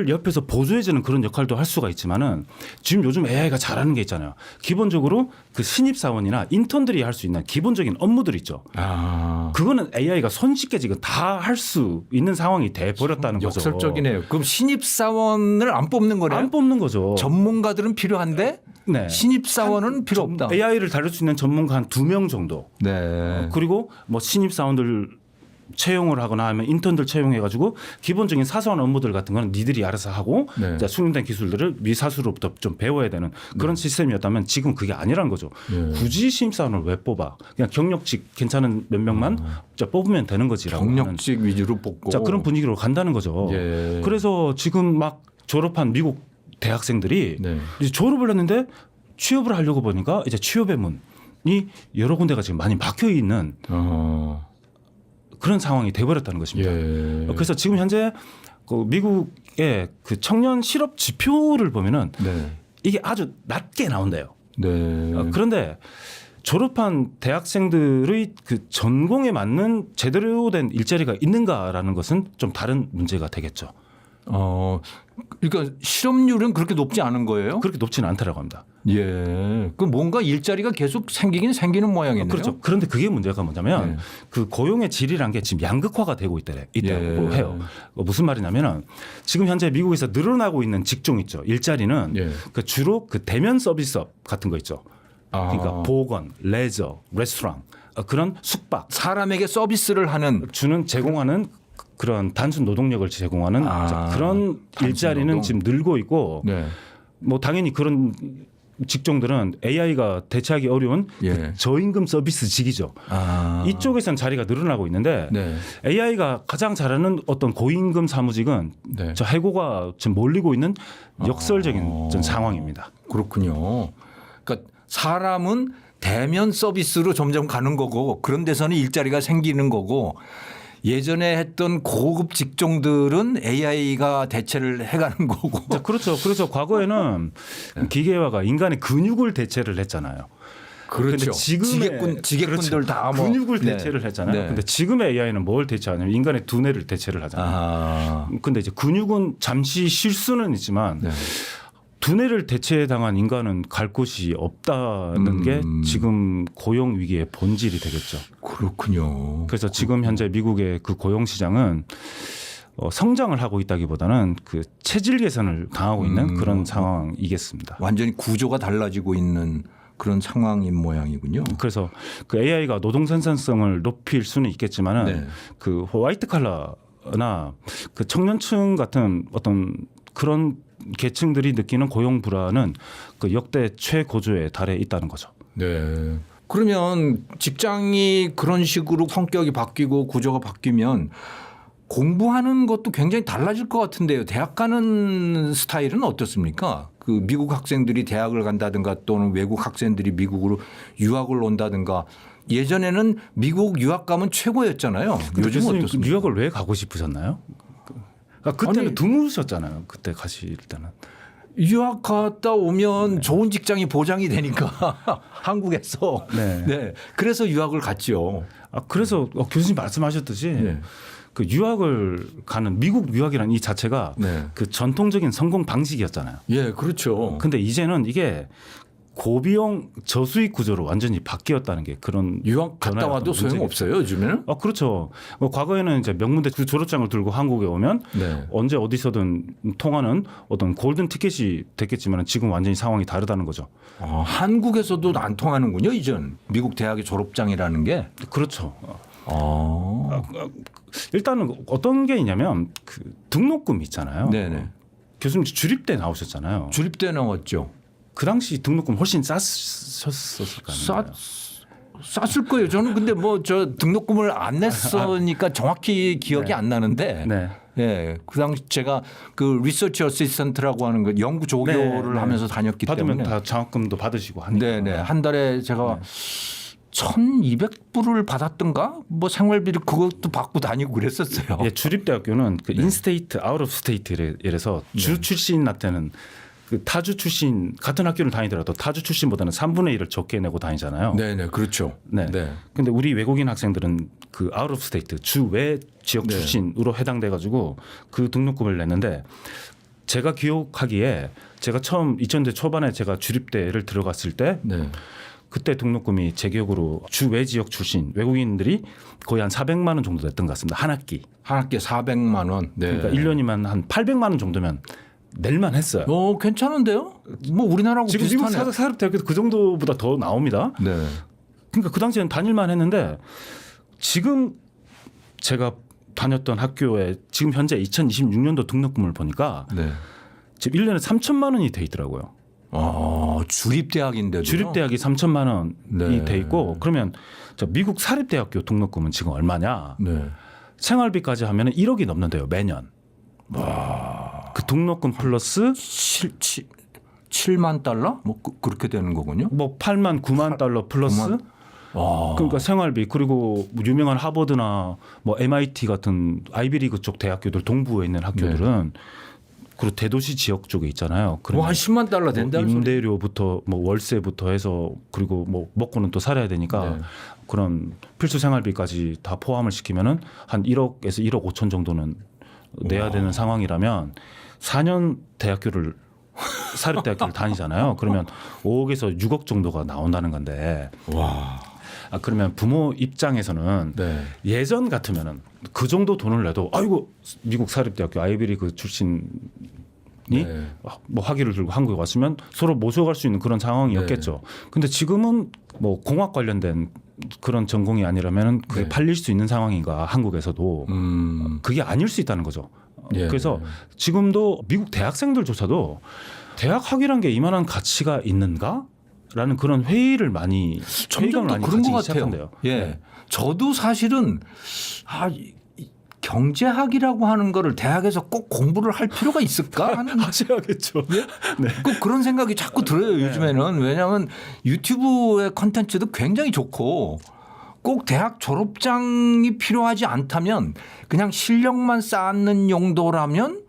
옆에서 보조해주는 그런 역할도 할 수가 있지만은 지금 요즘 AI가 잘하는 게 있잖아요. 기본적으로 그 신입 사원이나 인턴들이 할 수 있는 기본적인 업무들 있죠. 아, 그거는 AI가 손쉽게 지금 다 할 수 있는 상황이 돼 버렸다는 거죠. 역설적이네요. 그럼 신입 사원을 안 뽑는 거래요? 안 뽑는 거죠. 전문가들은 필요한데 네. 신입 사원은 필요 없다. AI를 다룰 수 있는 전문가 한 2명 정도. 네. 그리고 뭐 신입 사원들 채용을 하거나 하면 인턴들 채용해가지고 기본적인 사소한 업무들 같은 거는 니들이 알아서 하고 네. 자, 숙련된 기술들을 미사수로부터 좀 배워야 되는 그런 시스템이었다면 지금 그게 아니란 거죠. 네. 굳이 신입 사원을 왜 뽑아? 그냥 경력직 괜찮은 몇 명만 자, 뽑으면 되는 거지라고 하는. 경력직 위주로 뽑고. 자, 그런 분위기로 간다는 거죠. 예. 그래서 지금 막 졸업한 미국 대학생들이 네. 이제 졸업을 했는데 취업을 하려고 보니까 이제 취업의 문이 여러 군데가 지금 많이 막혀 있는 그런 상황이 돼버렸다는 것입니다. 예. 그래서 지금 현재 그 미국의 그 청년 실업 지표를 보면은 네. 이게 아주 낮게 나온대요. 네. 그런데 졸업한 대학생들의 그 전공에 맞는 제대로 된 일자리가 있는가라는 것은 좀 다른 문제가 되겠죠. 그러니까 실업률은 그렇게 높지 않은 거예요? 그렇게 높지는 않다라고 합니다. 예. 그 뭔가 일자리가 계속 생기긴 생기는 모양이네요. 그렇죠. 그런데 그게 문제가 뭐냐면 네. 그 고용의 질이란 게 지금 양극화가 되고 있다고 예. 해요. 무슨 말이냐면은 지금 현재 미국에서 늘어나고 있는 직종 있죠. 일자리는 예. 그 주로 그 대면 서비스업 같은 거 있죠. 그러니까 보건, 레저, 레스토랑 그런 숙박 사람에게 서비스를 하는 제공하는 그런 단순 노동력을 제공하는 그런 단순 일자리는 노동. 지금 늘고 있고 네. 뭐 당연히 그런 직종들은 AI가 대체하기 어려운 예. 그 저임금 서비스직이죠. 이쪽에선 자리가 늘어나고 있는데 네. AI가 가장 잘하는 어떤 고임금 사무직은 네. 저 해고가 지금 몰리고 있는 역설적인 전 상황입니다. 그렇군요. 그러니까 사람은 대면 서비스로 점점 가는 거고 그런 데서는 일자리가 생기는 거고 예전에 했던 고급 직종들은 AI가 대체를 해가는 거고. 자, 그렇죠. 그래서 과거에는 기계화가 인간의 근육을 대체를 했잖아요. 그렇죠. 근데 지금의 지게꾼들 그렇죠. 다 뭐. 근육을 네. 대체를 했잖아요. 네. 근데 지금의 AI는 뭘 대체하냐면 인간의 두뇌를 대체를 하잖아요. 근데 이제 근육은 잠시 쉴 수는 있지만 네. 두뇌를 대체당한 인간은 갈 곳이 없다는 게 지금 고용 위기의 본질이 되겠죠. 그렇군요. 그래서 지금 현재 미국의 그 고용 시장은 성장을 하고 있다기보다는 그 체질 개선을 당하고 있는 그런 상황이겠습니다. 완전히 구조가 달라지고 있는 그런 상황인 모양이군요. 그래서 그 AI가 노동 생산성을 높일 수는 있겠지만은 네. 그 화이트 칼라나 그 청년층 같은 어떤 그런 계층들이 느끼는 고용 불안은 그 역대 최고조에 달해 있다는 거죠. 네. 그러면 직장이 그런 식으로 성격이 바뀌고 구조가 바뀌면 공부하는 것도 굉장히 달라질 것 같은데요. 대학 가는 스타일은 어떻습니까? 그 미국 학생들이 대학을 간다든가 또는 외국 학생들이 미국으로 유학을 온다든가 예전에는 미국 유학 가면 최고였잖아요. 요즘 어떻습니까? 유학을 왜 가고 싶으셨나요? 그때는 아니, 드무셨잖아요. 그때 가실 때는. 유학 갔다 오면 좋은 직장이 보장이 되니까 한국에서. 네. 네. 그래서 유학을 갔죠. 그래서 교수님 말씀하셨듯이 네. 그 유학을 가는 미국 유학이라는 이 자체가 네. 그 전통적인 성공 방식이었잖아요. 예, 그렇죠. 근데 이제는 이게 고비용 저수익 구조로 완전히 바뀌었다는 게 그런 유학 갔다 변화의 와도 어떤 소용 없어요 요즘에는? 그렇죠. 과거에는 이제 명문대 졸업장을 들고 한국에 오면 네. 언제 어디서든 통하는 어떤 골든 티켓이 됐겠지만 지금 완전히 상황이 다르다는 거죠. 한국에서도 안 통하는군요 이젠 미국 대학의 졸업장이라는 게. 그렇죠. 아. 일단은 어떤 게 있냐면 그 등록금 있잖아요. 네네. 교수님 주립대 나오셨잖아요. 주립대 나왔죠. 그 당시 등록금 훨씬 쌌었을 거 아니에요. 쌌을 거예요. 저는 근데 뭐 저 등록금을 안 냈으니까 정확히 기억이 네. 안 나는데. 네. 예, 그 당시 제가 그 리서치 어시스턴트라고 하는 거 연구 조교를 네. 하면서 다녔기 받으면 때문에. 다 장학금도 받으시고 하니까. 네네. 한 달에 제가 1,200불을 받았던가 뭐 생활비를 그것도 받고 다니고 그랬었어요. 예, 주립대학교는 그 인스테이트, 아웃 오브 스테이트 이래서 주 출신한테는 그 타주 출신 같은 학교를 다니더라도 타주 출신보다는 3분의 1을 적게 내고 다니잖아요. 네네 그렇죠. 네. 네. 근데 우리 외국인 학생들은 그 아웃 오브 스테이트 주 외 지역 네. 출신으로 해당돼 가지고 그 등록금을 냈는데 제가 기억하기에 제가 처음 2000대 초반에 제가 주립대를 들어갔을 때 네. 그때 등록금이 제 기억으로 주 외 지역 출신 외국인들이 거의 한 400만 원 정도 냈던 것 같습니다. 한 학기. 한 학기에 400만 원. 네. 그러니까 1년이면 한 800만 원 정도면 낼만 했어요. 괜찮은데요? 뭐 우리나라하고 지금 미국 비슷하네. 사립대학교도 그 정도보다 더 나옵니다. 네. 그러니까 그 당시에는 다닐만 했는데 지금 제가 다녔던 학교에 지금 현재 2026년도 등록금을 보니까 네. 지금 1년에 3천만 원이 돼 있더라고요. 주립대학인데도. 주립대학이 3천만 원이 네. 돼 있고 그러면 저 미국 사립대학교 등록금은 지금 얼마냐? 네. 생활비까지 하면 1억이 넘는데요 매년. 그 등록금 플러스 7만 달러? 뭐 그렇게 되는 거군요. 뭐 8만 9만 달러 플러스 9만? 그러니까 생활비 그리고 뭐 유명한 하버드나 뭐 MIT 같은 아이비리그 쪽 대학교들 동부에 있는 학교들은 그리고 대도시 지역 쪽에 있잖아요. 뭐 한 10만 달러 된다는 소리. 임대료부터 뭐 월세부터 해서 그리고 뭐 먹고는 또 살아야 되니까 네. 그런 필수 생활비까지 다 포함을 시키면은 한 1억에서 1억 5천 정도는 내야 되는 상황이라면 4년 대학교를 사립대학교를 다니잖아요. 그러면 5억에서 6억 정도가 나온다는 건데. 와. 그러면 부모 입장에서는 네. 예전 같으면은 그 정도 돈을 내도 아이고 미국 사립대학교 아이비리그 출신이 네. 뭐 학위를 들고 한국에 왔으면 서로 모셔갈 수 있는 그런 상황이었겠죠. 근데 지금은 뭐 공학 관련된 그런 전공이 아니라면 그게 네. 팔릴 수 있는 상황인가 한국에서도 그게 아닐 수 있다는 거죠. 예. 그래서 지금도 미국 대학생들조차도 대학 학위란 게 이만한 가치가 있는가? 라는 그런 회의를 많이 점점 더 많이 그런 것 가지기 같아요. 시작한대요. 예. 네. 저도 사실은 이 경제학이라고 하는 거를 대학에서 꼭 공부를 할 필요가 있을까 하는 하셔야겠죠. 네. 꼭 그런 생각이 자꾸 들어요. 요즘에는. 왜냐하면 유튜브의 컨텐츠도 굉장히 좋고 꼭 대학 졸업장이 필요하지 않다면 그냥 실력만 쌓는 용도라면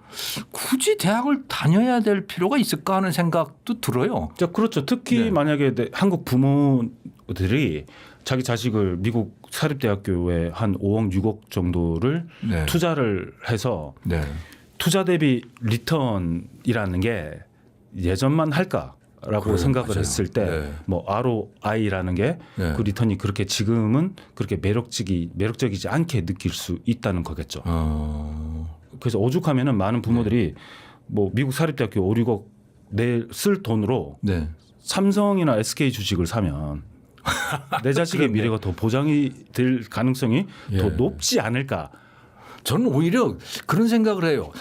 굳이 대학을 다녀야 될 필요가 있을까 하는 생각도 들어요. 자, 그렇죠. 특히 네. 만약에 한국 부모들이 자기 자식을 미국 사립대학교에 한 5억, 6억 정도를 네. 투자를 해서 네. 투자 대비 리턴이라는 게 예전만 할까라고 그래요. 생각을 맞아요. 했을 때 네. 뭐 ROI라는 게 네. 그 리턴이 그렇게 지금은 그렇게 매력적이지 않게 느낄 수 있다는 거겠죠. 그래서 오죽하면은 많은 부모들이 뭐 미국 사립대학교 5, 6억 쓸 돈으로 네. 삼성이나 SK 주식을 사면 내 자식의 그렇네. 미래가 더 보장이 될 가능성이 예. 더 높지 않을까. 저는 오히려 그런 생각을 해요.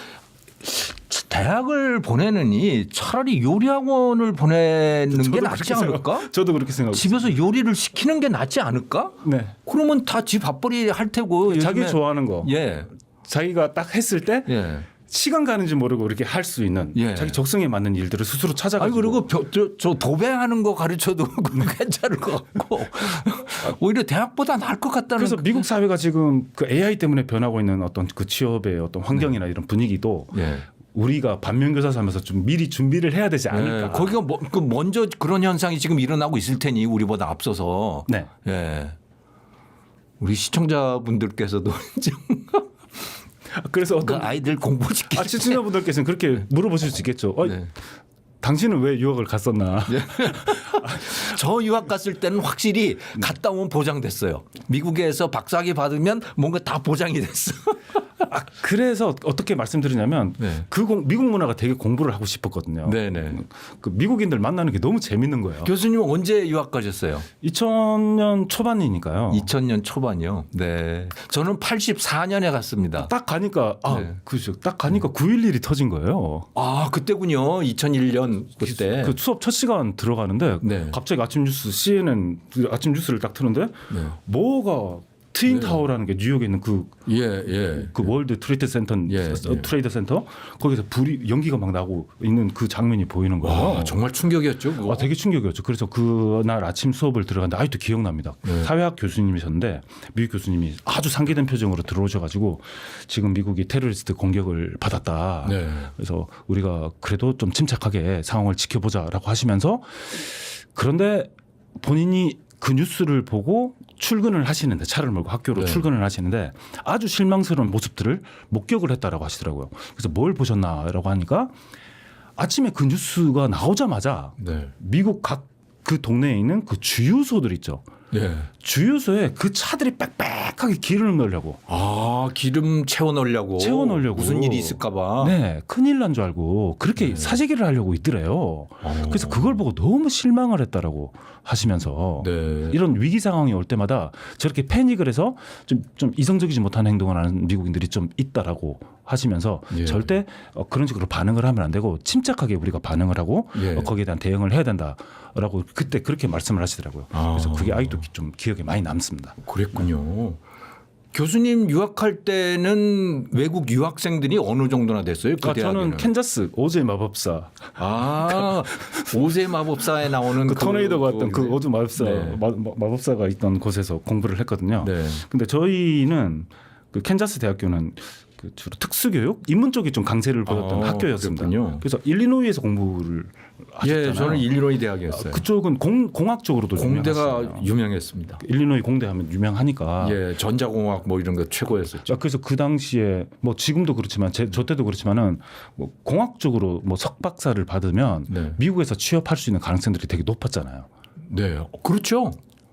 대학을 보내느니 차라리 요리학원을 보내는 게 낫지 않을까? 저도 그렇게 생각합니다. 집에서 요리를 시키는 게 낫지 않을까? 네. 그러면 다 집 밥벌이 할 테고. 자기 요즘에 좋아하는 거. 예. 자기가 딱 했을 때 예. 시간 가는지 모르고 이렇게 할 수 있는 예. 자기 적성에 맞는 일들을 스스로 아니 찾아가지고. 그리고 저 도배하는 거 가르쳐도 괜찮을 것 같고 오히려 대학보다 나을 것 같다는. 그래서 미국 사회가 지금 그 AI 때문에 변하고 있는 어떤 그 취업의 어떤 환경이나 이런 분위기도 예. 우리가 반면교사 하면서 좀 미리 준비를 해야 되지 않을까. 예. 거기가 그 먼저 그런 현상이 지금 일어나고 있을 테니 우리보다 앞서서. 네. 예. 우리 시청자분들께서도 그래서 그 어떤 아이들 공부시키는. 시청자분들께서는 그렇게 물어보실 수 있겠죠. 네. 당신은 왜 유학을 갔었나? 저 유학 갔을 때는 확실히 갔다 오면 보장됐어요. 미국에서 박사학위 받으면 뭔가 다 보장이 됐어. 그래서 어떻게 말씀드리냐면 네. 미국 문화가 되게 공부를 하고 싶었거든요. 네네. 그 미국인들 만나는 게 너무 재밌는 거예요. 교수님은 언제 유학 가셨어요? 2000년 초반이니까요. 2000년 초반이요. 네. 저는 84년에 갔습니다. 딱 가니까 네. 그죠. 딱 가니까 9.11이 터진 거예요. 아, 그때군요. 2001년 그때. 그 수업 첫 시간 들어가는데 네. 갑자기 아침 뉴스 CNN 아침 뉴스를 딱 트는데 네. 뭐가 트윈 타워라는 게 뉴욕에 있는 그 예. 월드 트레이드 센터 예. 트레이드 센터 거기서 불이 연기가 막 나고 있는 그 장면이 보이는 거예요. 와, 정말 충격이었죠. 그거. 되게 충격이었죠. 그래서 그날 아침 수업을 들어갔는데 아직도 기억납니다. 네. 사회학 교수님이셨는데 미국 교수님이 아주 상기된 표정으로 들어오셔가지고 지금 미국이 테러리스트 공격을 받았다. 네. 그래서 우리가 그래도 좀 침착하게 상황을 지켜보자라고 하시면서 그런데 본인이 그 뉴스를 보고 출근을 하시는데 차를 몰고 학교로 네. 출근을 하시는데 아주 실망스러운 모습들을 목격을 했다라고 하시더라고요. 그래서 뭘 보셨나라고 하니까 아침에 그 뉴스가 나오자마자 네. 미국 각 그 동네에 있는 그 주유소들 있죠. 네. 주유소에 그 차들이 빽빽하게 기름을 넣으려고. 아, 기름 채워 넣으려고. 무슨 일이 있을까 봐. 네, 큰일 난 줄 알고 그렇게 네. 사재기를 하려고 있더래요. 그래서 그걸 보고 너무 실망을 했다라고 하시면서 네. 이런 위기 상황이 올 때마다 저렇게 패닉을 해서 좀 이성적이지 못한 행동을 하는 미국인들이 좀 있다라고 하시면서 예. 절대 그런 식으로 반응을 하면 안 되고 침착하게 우리가 반응을 하고 예. 거기에 대한 대응을 해야 된다라고 그때 그렇게 말씀을 하시더라고요. 그래서 그게 아직도 좀 기억에 많이 남습니다. 그랬군요. 교수님 유학할 때는 외국 유학생들이 어느 정도나 됐어요? 그 저는 대학에는? 캔자스 오즈의 마법사 아, 오세 마법사에 나오는 그 토네이도가 왔던 그 오즈 마법사 네. 마법사가 있던 곳에서 공부를 했거든요. 네. 근데 저희는 그 캔자스 대학교는 그 주로 특수교육 인문 쪽이 좀 강세를 보였던 학교였습니다. 그랬군요. 그래서 일리노이에서 공부를 하셨잖아요. 예, 저는 일리노이 대학이었어요. 그쪽은 공학 쪽으로도 공대가 유명했어요. 유명했습니다. 일리노이 공대 하면 유명하니까. 예, 전자공학 뭐 이런 거 최고였었죠. 그래서 그 당시에 뭐 지금도 그렇지만 저 때도 그렇지만은 뭐 공학 쪽으로 뭐 석박사를 받으면 네. 미국에서 취업할 수 있는 가능성들이 되게 높았잖아요. 네, 그렇죠.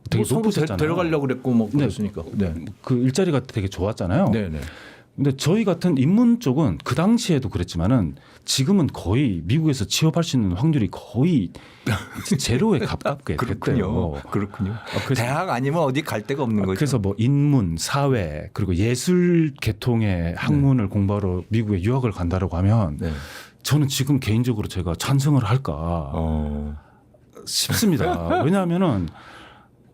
되게 뭐 서로 높으셨잖아요. 데려가려고 그랬고 뭐 그랬으니까. 네, 그 일자리가 되게 좋았잖아요. 네, 네. 근데 저희 같은 인문 쪽은 그 당시에도 그랬지만은 지금은 거의 미국에서 취업할 수 있는 확률이 거의 제로에 가깝게 됐대요. 그렇군요. 그래서, 대학 아니면 어디 갈 데가 없는 거죠. 그래서 뭐 인문, 사회 그리고 예술 계통의 학문을 공부하러 미국에 유학을 간다라고 하면 네. 저는 지금 개인적으로 제가 찬성을 할까 싶습니다. 왜냐하면은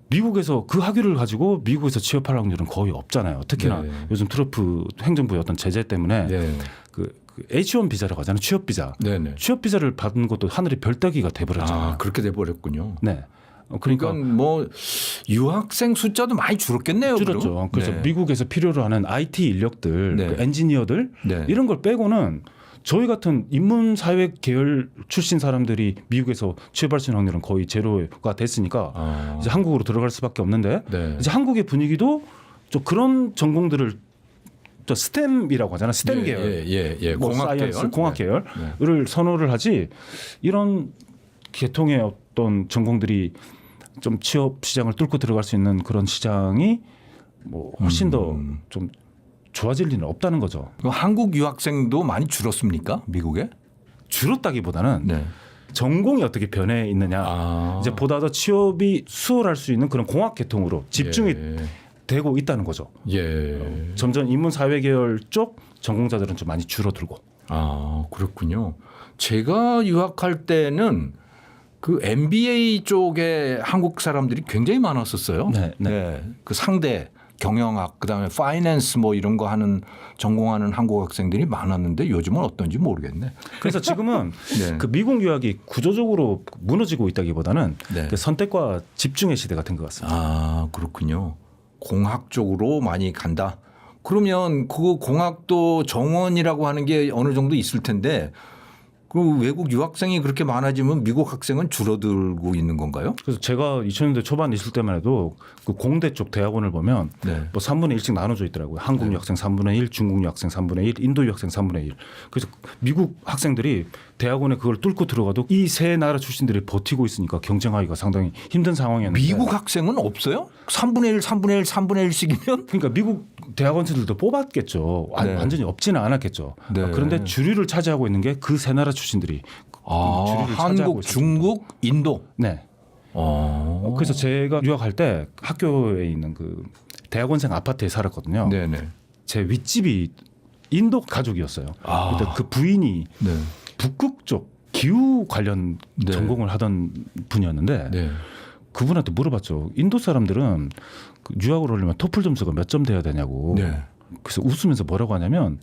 미국에서 그 학위를 가지고 미국에서 취업할 확률은 거의 없잖아요. 특히나 네. 요즘 트럼프 행정부의 어떤 제재 때문에 네. 그 H1 비자라고 하잖아요. 취업 비자. 네, 네. 취업 비자를 받은 것도 하늘의 별따기가 돼버렸잖아요. 아, 그렇게 돼 버렸군요. 네. 그러니까 뭐 유학생 숫자도 많이 줄었겠네요. 줄었죠. 그럼? 그래서 네. 미국에서 필요로 하는 IT 인력들, 네. 그 엔지니어들 네. 이런 걸 빼고는 저희 같은 인문 사회 계열 출신 사람들이 미국에서 취업할 수 있는 확률은 거의 제로가 됐으니까 이제 한국으로 들어갈 수밖에 없는데 네. 이제 한국의 분위기도 좀 그런 전공들을 저 스템이라고 하잖아요. 스템 계열, 예. 뭐 공학 사이언스, 계열, 공학 네. 계열을 선호를 하지 이런 계통의 어떤 전공들이 좀 취업 시장을 뚫고 들어갈 수 있는 그런 시장이 뭐 훨씬 더 좀 좋아질 리는 없다는 거죠. 그럼 한국 유학생도 많이 줄었습니까? 미국에? 줄었다기보다는 네. 전공이 어떻게 변해 있느냐. 이제 보다 더 취업이 수월할 수 있는 그런 공학 계통으로 집중이 되고 있다는 거죠. 예. 점점 인문 사회 계열 쪽 전공자들은 좀 많이 줄어들고. 아, 그렇군요. 제가 유학할 때는 그 MBA 쪽에 한국 사람들이 굉장히 많았었어요. 네. 그 상대 경영학 그다음에 파이낸스 뭐 이런 거 하는 전공하는 한국 학생들이 많았는데 요즘은 어떤지 모르겠네. 그래서 지금은 네. 그 미국 유학이 구조적으로 무너지고 있다기보다는 네. 그 선택과 집중의 시대가 된 것 같습니다. 아, 그렇군요. 공학 쪽으로 많이 간다. 그러면 그 공학도 정원이라고 하는 게 어느 정도 있을 텐데 그럼 외국 유학생이 그렇게 많아지면 미국 학생은 줄어들고 있는 건가요? 그래서 제가 2000년대 초반에 있을 때만 해도 그 공대 쪽 대학원을 보면 네. 뭐 3분의 1씩 나눠져 있더라고요. 한국 유학생 3분의 1, 중국 유학생 3분의 1, 인도 유학생 3분의 1. 그래서 미국 학생들이 대학원에 그걸 뚫고 들어가도 이 세 나라 출신들이 버티고 있으니까 경쟁하기가 상당히 힘든 상황이었는데 미국 학생은 없어요? 3분의 1, 3분의 1, 3분의 1씩이면? 그러니까 미국 대학원생들도 뽑았겠죠. 네. 완전히 없지는 않았겠죠. 네. 그런데 주류를 차지하고 있는 게 그 세 나라 출신들이 주류를 차지하고 한국, 있었죠. 중국, 인도. 네. 어. 그래서 제가 유학할 때 학교에 있는 그 대학원생 아파트에 살았거든요. 네네. 제 윗집이 인도 가족이었어요. 아. 근데 그 부인이 네. 북극 쪽 기후 관련 네. 전공을 하던 분이었는데 네. 그분한테 물어봤죠. 인도 사람들은 그 유학을 오려면 토플 점수가 몇 점 돼야 되냐고. 네. 그래서 웃으면서 뭐라고 하냐면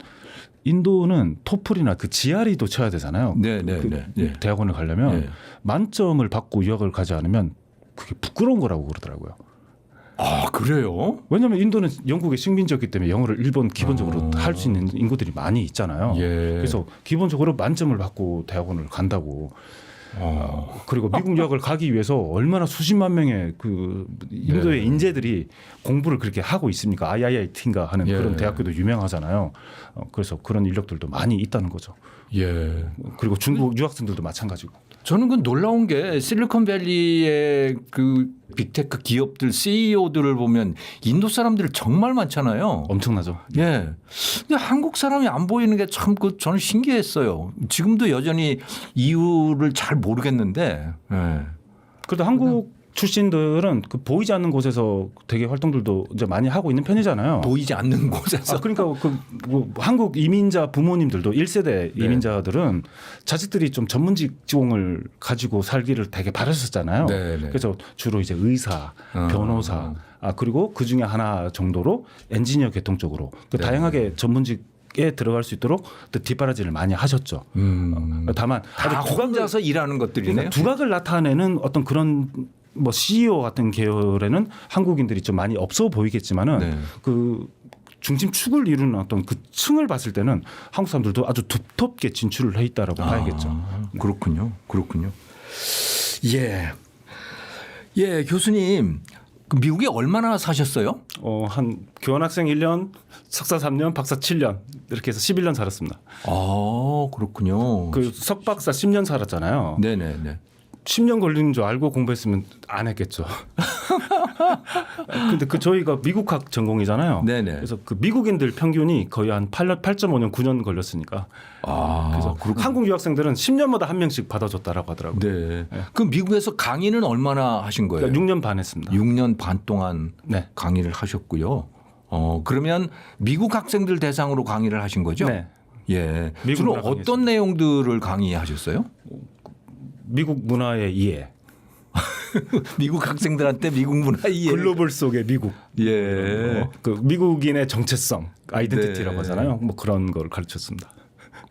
인도는 토플이나 그 GRE도 쳐야 되잖아요. 네, 네, 그 네, 네. 대학원을 가려면 네. 만점을 받고 유학을 가지 않으면 그게 부끄러운 거라고 그러더라고요. 아, 그래요? 왜냐하면 인도는 영국의 식민지였기 때문에 영어를 일본 기본적으로 할 수 있는 인구들이 많이 있잖아요. 예. 그래서 기본적으로 만점을 받고 대학원을 간다고. 그리고 미국 유학을 가기 위해서 얼마나 수십만 명의 그 인도의 네. 인재들이 공부를 그렇게 하고 있습니까? IIT인가 하는 예. 그런 대학교도 유명하잖아요. 그래서 그런 인력들도 많이 있다는 거죠. 예. 그리고 중국 유학생들도 마찬가지고. 저는 그 놀라운 게 실리콘밸리의 그 빅테크 기업들 CEO들을 보면 인도 사람들 정말 많잖아요. 엄청나죠. 예. 근데 한국 사람이 안 보이는 게 참 그 저는 신기했어요. 지금도 여전히 이유를 잘 모르겠는데. 예. 그래도 한국 출신들은 그 보이지 않는 곳에서 되게 활동들도 이제 많이 하고 있는 편이잖아요. 보이지 않는 곳에서. 그러니까 뭐 한국 이민자 부모님들도 1세대 네. 이민자들은 자식들이 좀 전문직 직업을 가지고 살기를 되게 바랐었잖아요. 네, 네. 그래서 주로 이제 의사, 변호사, 그리고 그 중에 하나 정도로 엔지니어 계통 쪽으로 그 네. 다양하게 전문직에 들어갈 수 있도록 뒷바라지를 많이 하셨죠. 다만 다 아주 혼자서 일하는 것들이네요. 그러니까 두각을 나타내는 어떤 그런 뭐 CEO 같은 계열에는 한국인들이 좀 많이 없어 보이겠지만은 네. 그 중심 축을 이루는 어떤 그 층을 봤을 때는 한국 사람들도 아주 두텁게 진출을 해 있다라고 봐야겠죠. 그렇군요. 그렇군요. 예. 예, 교수님. 그 미국에 얼마나 사셨어요? 한 교환학생 1년, 석사 3년, 박사 7년 이렇게 해서 11년 살았습니다. 아, 그렇군요. 그 석박사 10년 살았잖아요. 네네 네. 10년 걸리는 줄 알고 공부했으면 안 했겠죠. 근데 그 저희가 미국학 전공이잖아요. 네네. 그래서 그 미국인들 평균이 거의 한 8.5년, 9년 걸렸으니까. 그래서 한국 유학생들은 10년마다 한 명씩 받아줬다라고 하더라고요. 네. 그럼 미국에서 강의는 얼마나 하신 거예요? 그러니까 6년 반 했습니다. 6년 반 동안 네. 강의를 하셨고요. 그러면 미국 학생들 대상으로 강의를 하신 거죠? 네. 예. 미국 주로 문화 어떤 내용들을 강의하셨어요? 미국 문화의 이해. 미국 학생들한테 미국 문화 이해. 글로벌 속의 미국. 예. 그 미국인의 정체성, 아이덴티티라고 네. 하잖아요. 뭐 그런 걸 가르쳤습니다.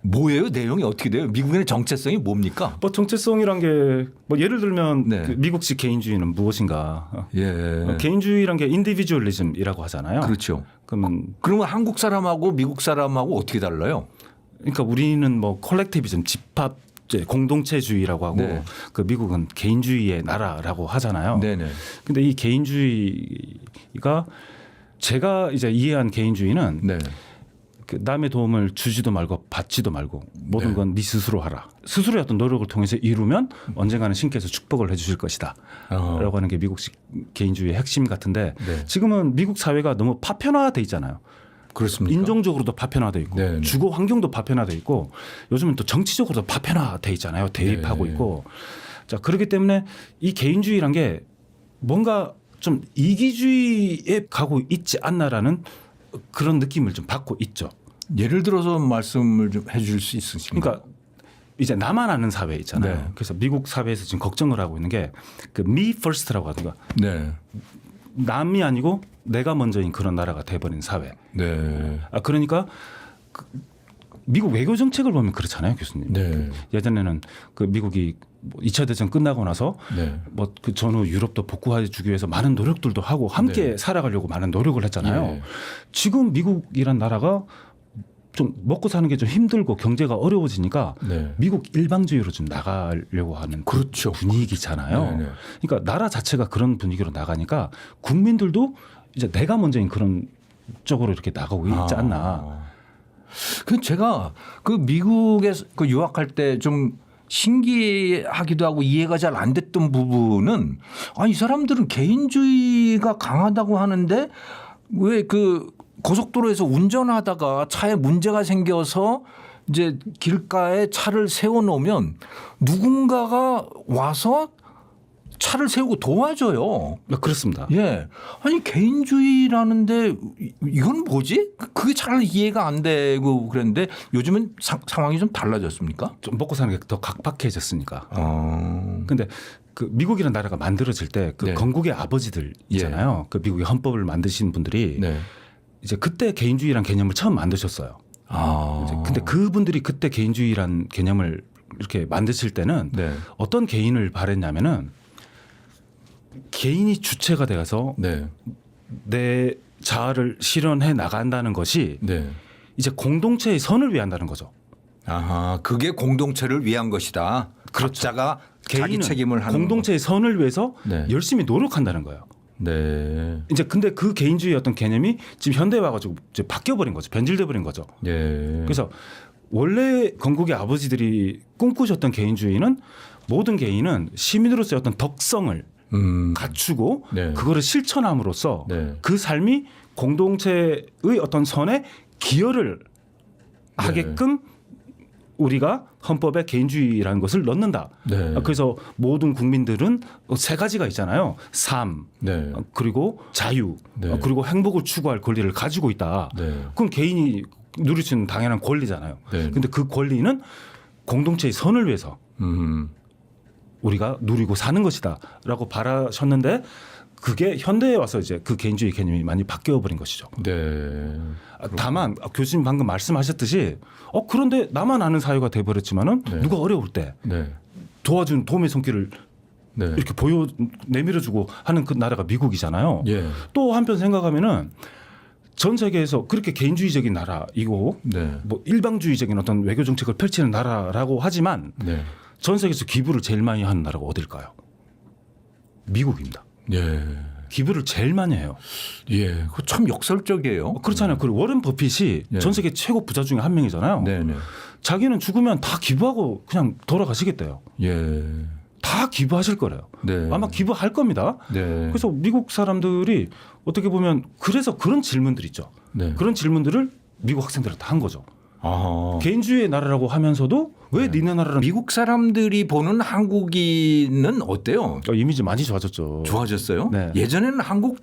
뭐예요? 내용이 어떻게 돼요? 미국인의 정체성이 뭡니까? 뭐 정체성이란 게 뭐 예를 들면 네. 그 미국식 개인주의는 무엇인가? 예. 개인주의란 게 인디비주얼리즘이라고 하잖아요. 그렇죠. 그러면 한국 사람하고 미국 사람하고 어떻게 달라요? 그러니까 우리는 뭐 컬렉티비즘, 집합 공동체주의라고 하고 네. 그 미국은 개인주의의 나라라고 하잖아요. 네네. 근데 이 개인주의가 제가 이제 이해한 개인주의는 네. 그 남의 도움을 주지도 말고 받지도 말고 모든 네. 건 네 스스로 하라. 스스로의 어떤 노력을 통해서 이루면 언젠가는 신께서 축복을 해주실 것이다. 라고 하는 게 미국식 개인주의의 핵심 같은데 네. 지금은 미국 사회가 너무 파편화돼 있잖아요. 그렇습니까? 인종적으로도 파편화돼 있고 네, 네. 주거 환경도 파편화돼 있고 요즘은 또 정치적으로도 파편화돼 있잖아요. 대립하고 네. 있고. 자, 그렇기 때문에 이 개인주의란 게 뭔가 좀 이기주의에 가고 있지 않나라는 그런 느낌을 좀 받고 있죠. 예를 들어서 말씀을 좀 해줄 수 있으신가요? 그러니까 이제 나만 아는 사회 있잖아요. 네. 그래서 미국 사회에서 지금 걱정을 하고 있는 게 그 me first라고 하든가 네. 남이 아니고 내가 먼저인 그런 나라가 돼버린 사회. 네. 그러니까 그 미국 외교 정책을 보면 그렇잖아요, 교수님. 네. 예전에는 그 미국이 2차 대전 끝나고 나서 네. 뭐 그 전후 유럽도 복구해 주기 위해서 많은 노력들도 하고 함께 네. 살아가려고 많은 노력을 했잖아요. 예. 지금 미국이란 나라가 좀 먹고 사는 게 좀 힘들고 경제가 어려워지니까 네. 미국 일방주의로 좀 나가려고 하는 그렇죠. 분위기잖아요. 네, 네. 그러니까 나라 자체가 그런 분위기로 나가니까 국민들도 이제 내가 먼저인 그런 쪽으로 이렇게 나가고 있지 않나. 그 제가 그 미국에 그 유학할 때 좀 신기하기도 하고 이해가 잘 안 됐던 부분은 이 사람들은 개인주의가 강하다고 하는데 왜 그 고속도로에서 운전하다가 차에 문제가 생겨서 이제 길가에 차를 세워 놓으면 누군가가 와서 차를 세우고 도와줘요. 그렇습니다. 예. 아니 개인주의라는데 이건 뭐지? 그게 잘 이해가 안 되고 그랬는데 요즘은 상황이 좀 달라졌습니까? 좀 먹고 사는 게 더 각박해졌으니까. 어. 근데 그 미국이라는 나라가 만들어질 때 그 네. 건국의 아버지들 있잖아요. 그 미국의 헌법을 만드신 분들이 네. 이제 그때 개인주의란 개념을 처음 만드셨어요. 이제 근데 그분들이 그때 개인주의란 개념을 이렇게 만드실 때는 네. 어떤 개인을 바랬냐면은 개인이 주체가 되어서 네. 내 자아를 실현해 나간다는 것이 네. 이제 공동체의 선을 위한다는 거죠. 아하, 그게 공동체를 위한 것이다. 그렇죠. 각자가 자기 개인은 책임을 하는 공동체의 선을 위해서 네. 열심히 노력한다는 거예요. 네. 이제 근데 그 개인주의 어떤 개념이 지금 현대에 와가지고 이제 바뀌어버린 거죠. 변질돼 버린 거죠. 예. 그래서 원래 건국의 아버지들이 꿈꾸셨던 개인주의는 모든 개인은 시민으로서의 어떤 덕성을 갖추고 네. 그거를 실천함으로써 네. 그 삶이 공동체의 어떤 선에 기여를 네. 하게끔 우리가 헌법에 개인주의라는 것을 넣는다. 네. 그래서 모든 국민들은 세 가지가 있잖아요. 삶, 네. 그리고 자유, 네. 그리고 행복을 추구할 권리를 가지고 있다. 네. 그건 개인이 누릴 수 있는 당연한 권리잖아요. 네. 근데 그 권리는 공동체의 선을 위해서 우리가 누리고 사는 것이다라고 바라셨는데 그게 현대에 와서 이제 그 개인주의 개념이 많이 바뀌어 버린 것이죠. 네. 다만 교수님 방금 말씀하셨듯이 그런데 나만 아는 사회가 돼 버렸지만은 네. 누가 어려울 때 네. 도와준 도움의 손길을 네. 이렇게 내밀어주고 하는 그 나라가 미국이잖아요. 예. 또 한편 생각하면은 전 세계에서 그렇게 개인주의적인 나라이고 네. 뭐 일방주의적인 어떤 외교 정책을 펼치는 나라라고 하지만 네. 전 세계에서 기부를 제일 많이 하는 나라가 어딜까요? 미국입니다. 예. 기부를 제일 많이 해요. 예. 그거 참 역설적이에요. 그렇잖아요. 그리고 워렌 버핏이 예. 전 세계 최고 부자 중에 한 명이잖아요. 네, 네. 자기는 죽으면 다 기부하고 그냥 돌아가시겠대요. 예. 다 기부하실 거래요. 네. 아마 기부할 겁니다. 네. 그래서 미국 사람들이 어떻게 보면 그래서 그런 질문들 있죠. 네. 그런 질문들을 미국 학생들한테 한 거죠. 아. 개인주의의 나라라고 하면서도 왜 니네 나라는 미국 사람들이 보는 한국인은 어때요? 이미지 많이 좋아졌죠. 좋아졌어요? 네. 예전에는 한국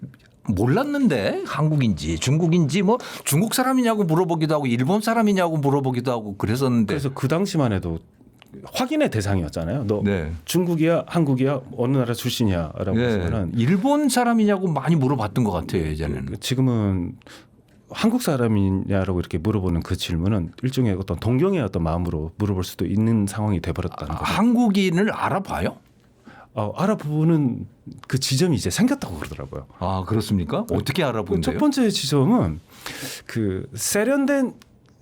몰랐는데 한국인지 중국인지 뭐 중국 사람이냐고 물어보기도 하고 일본 사람이냐고 물어보기도 하고 그랬었는데. 그래서 그 당시만 해도 확인의 대상이었잖아요. 너 네. 중국이야, 한국이야, 어느 나라 출신이야라고 네. 했으면은 일본 사람이냐고 많이 물어봤던 것 같아요 예전에는. 지금은 한국 사람이냐라고 이렇게 물어보는 그 질문은 일종의 어떤 동경의 어떤 마음으로 물어볼 수도 있는 상황이 돼버렸다는 거죠. 한국인을 알아봐요? 알아보는 그 지점이 이제 생겼다고 그러더라고요. 아 그렇습니까? 어떻게 알아본대요? 첫 번째 지점은 그 세련된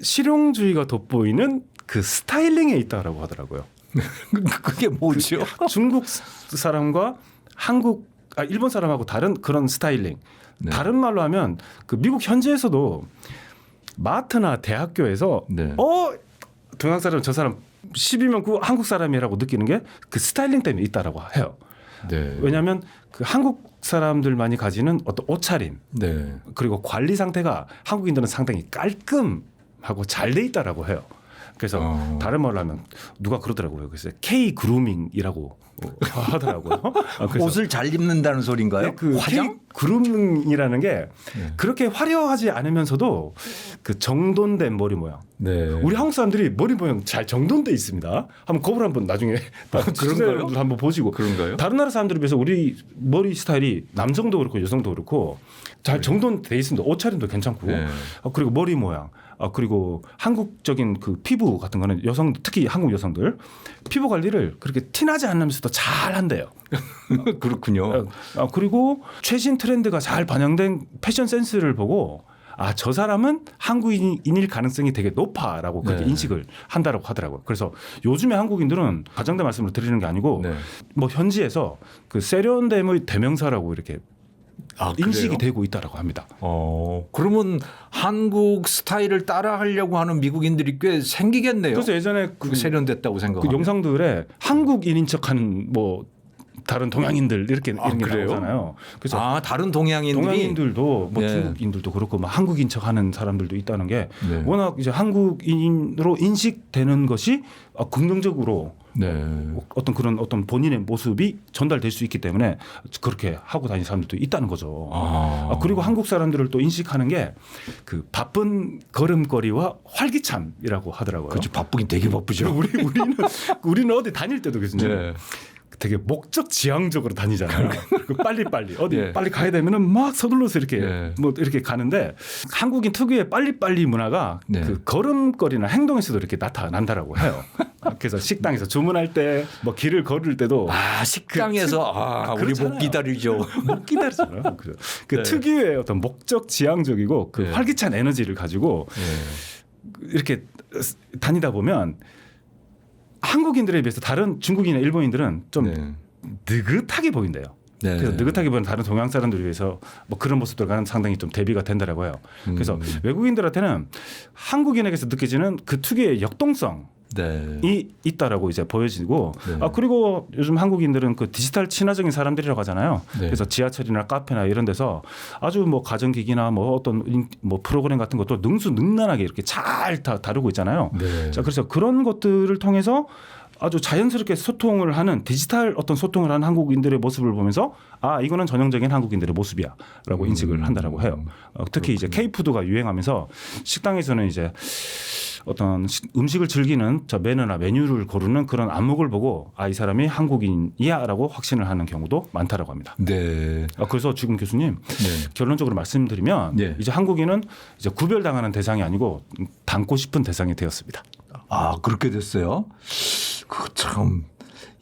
실용주의가 돋보이는 그 스타일링에 있다라고 하더라고요. 그게 뭐죠? 중국 사람과 일본 사람하고 다른 그런 스타일링. 네. 다른 말로 하면 그 미국 현지에서도 마트나 대학교에서 네. 동양 사람 저 사람 12명 그 한국 사람이라고 느끼는 게 그 스타일링 때문에 있다라고 해요. 네. 왜냐하면 그 한국 사람들만이 가지는 어떤 옷차림 네. 그리고 관리 상태가 한국인들은 상당히 깔끔하고 잘 돼 있다라고 해요. 그래서 다른 말로 하면 누가 그러더라고요. 그래서 K 그루밍이라고 하더라고요. 그래서 옷을 잘 입는다는 소린가요? 그 화장? K 그루밍이라는 게 그렇게 화려하지 않으면서도 그 정돈된 머리 모양. 네. 우리 한국 사람들이 머리 모양 잘 정돈돼 있습니다. 한번 거울 한번 나중에 그런가요? 한번 보시고. 그런가요? 다른 나라 사람들에 비해서 우리 머리 스타일이 남성도 그렇고 여성도 그렇고 잘 정돈돼 있습니다. 옷차림도 괜찮고 네. 그리고 머리 모양. 그리고 한국적인 그 피부 같은 거는 여성 특히 한국 여성들 피부 관리를 그렇게 티나지 않으면서도 잘 한대요. 그렇군요. 그리고 최신 트렌드가 잘 반영된 패션 센스를 보고 저 사람은 한국인일 가능성이 되게 높아라고 그렇게 네. 인식을 한다라고 하더라고요. 그래서 요즘에 한국인들은 과장된 말씀을 드리는 게 아니고 네. 뭐 현지에서 그 세련됨의 대명사라고 이렇게 인식이 그래요? 되고 있다라고 합니다. 그러면 한국 스타일을 따라하려고 하는 미국인들이 꽤 생기겠네요. 그래서 예전에 그 세련됐다고 그 생각하면. 영상들에 한국인인 척하는 뭐 다른 동양인들 이렇게 이런 게 그래요? 나오잖아요. 그래서 다른 동양인들이 동양인들도 뭐 네. 중국인들도 그렇고 뭐 한국인 척하는 사람들도 있다는 게 네. 워낙 이제 한국인으로 인식되는 것이 긍정적으로 네. 어떤 본인의 모습이 전달될 수 있기 때문에 그렇게 하고 다니는 사람들도 있다는 거죠. 그리고 한국 사람들을 또 인식하는 게 그 바쁜 걸음걸이와 활기참이라고 하더라고요. 그렇죠. 바쁘긴 되게 바쁘죠. 우리는 어디 다닐 때도 교수님 네. 되게 목적 지향적으로 다니잖아요. 빨리빨리 어디 예. 빨리 가야 되면은 막 서둘러서 이렇게 예. 뭐 이렇게 가는데 한국인 특유의 빨리빨리 문화가 네. 그 걸음걸이나 행동에서도 이렇게 나타난다라고 해요. 그래서 식당에서 주문할 때 뭐 길을 걸을 때도 식당에서 우리 못 그렇잖아요. 기다리죠. 못 기다리잖아요. 그 네. 특유의 어떤 목적 지향적이고 그 네. 활기찬 에너지를 가지고 이렇게 다니다 보면 한국인들에 비해서 다른 중국인이나 일본인들은 좀 네. 느긋하게 보인대요. 네. 그래서 느긋하게 보는 다른 동양 사람들에 비해서 뭐 그런 모습들과는 상당히 좀 대비가 된다라고 해요. 그래서 외국인들한테는 한국인에게서 느껴지는 그 특유의 역동성이 네. 있다라고 이제 보여지고 네. 그리고 요즘 한국인들은 그 디지털 친화적인 사람들이라고 하잖아요. 네. 그래서 지하철이나 카페나 이런 데서 아주 뭐 가전기기나 뭐 어떤 뭐 프로그램 같은 것도 능수능란하게 이렇게 잘 다루고 있잖아요. 네. 자, 그래서 그런 것들을 통해서 아주 자연스럽게 소통을 하는 디지털 어떤 소통을 하는 한국인들의 모습을 보면서 이거는 전형적인 한국인들의 모습이야라고 인식을 한다라고 해요. 특히 이제 K푸드가 유행하면서 식당에서는 이제 어떤 음식을 즐기는 매너나 메뉴를 고르는 그런 안목을 보고 이 사람이 한국인이야라고 확신을 하는 경우도 많다라고 합니다. 네. 그래서 지금 교수님 네. 결론적으로 말씀드리면 네. 이제 한국인은 이제 구별당하는 대상이 아니고 닮고 싶은 대상이 되었습니다. 그렇게 됐어요. 그 참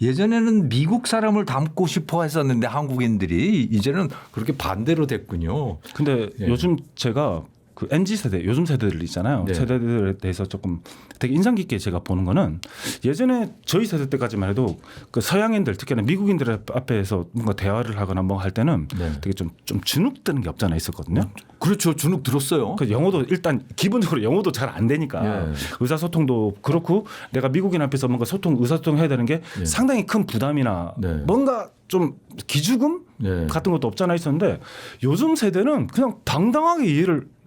예전에는 미국 사람을 닮고 싶어 했었는데 한국인들이 이제는 그렇게 반대로 됐군요. 근데 예. 요즘 제가 그 MZ 세대, 요즘 세대들 있잖아요. 네. 세대들에 대해서 조금 되게 인상 깊게 제가 보는 거는 예전에 저희 세대 때까지만 해도 그 서양인들 특히나 미국인들 앞에서 뭔가 대화를 하거나 뭐 할 때는 네. 되게 좀 주눅드는 게 없잖아 있었거든요. 그렇죠. 주눅 들었어요. 그 영어도 일단 기본적으로 영어도 잘 안 되니까 예. 의사소통도 그렇고 내가 미국인 앞에서 뭔가 의사소통 해야 되는 게 예. 상당히 큰 부담이나 네. 뭔가 좀 기죽음 네. 같은 것도 없잖아 있었는데 요즘 세대는 그냥 당당하게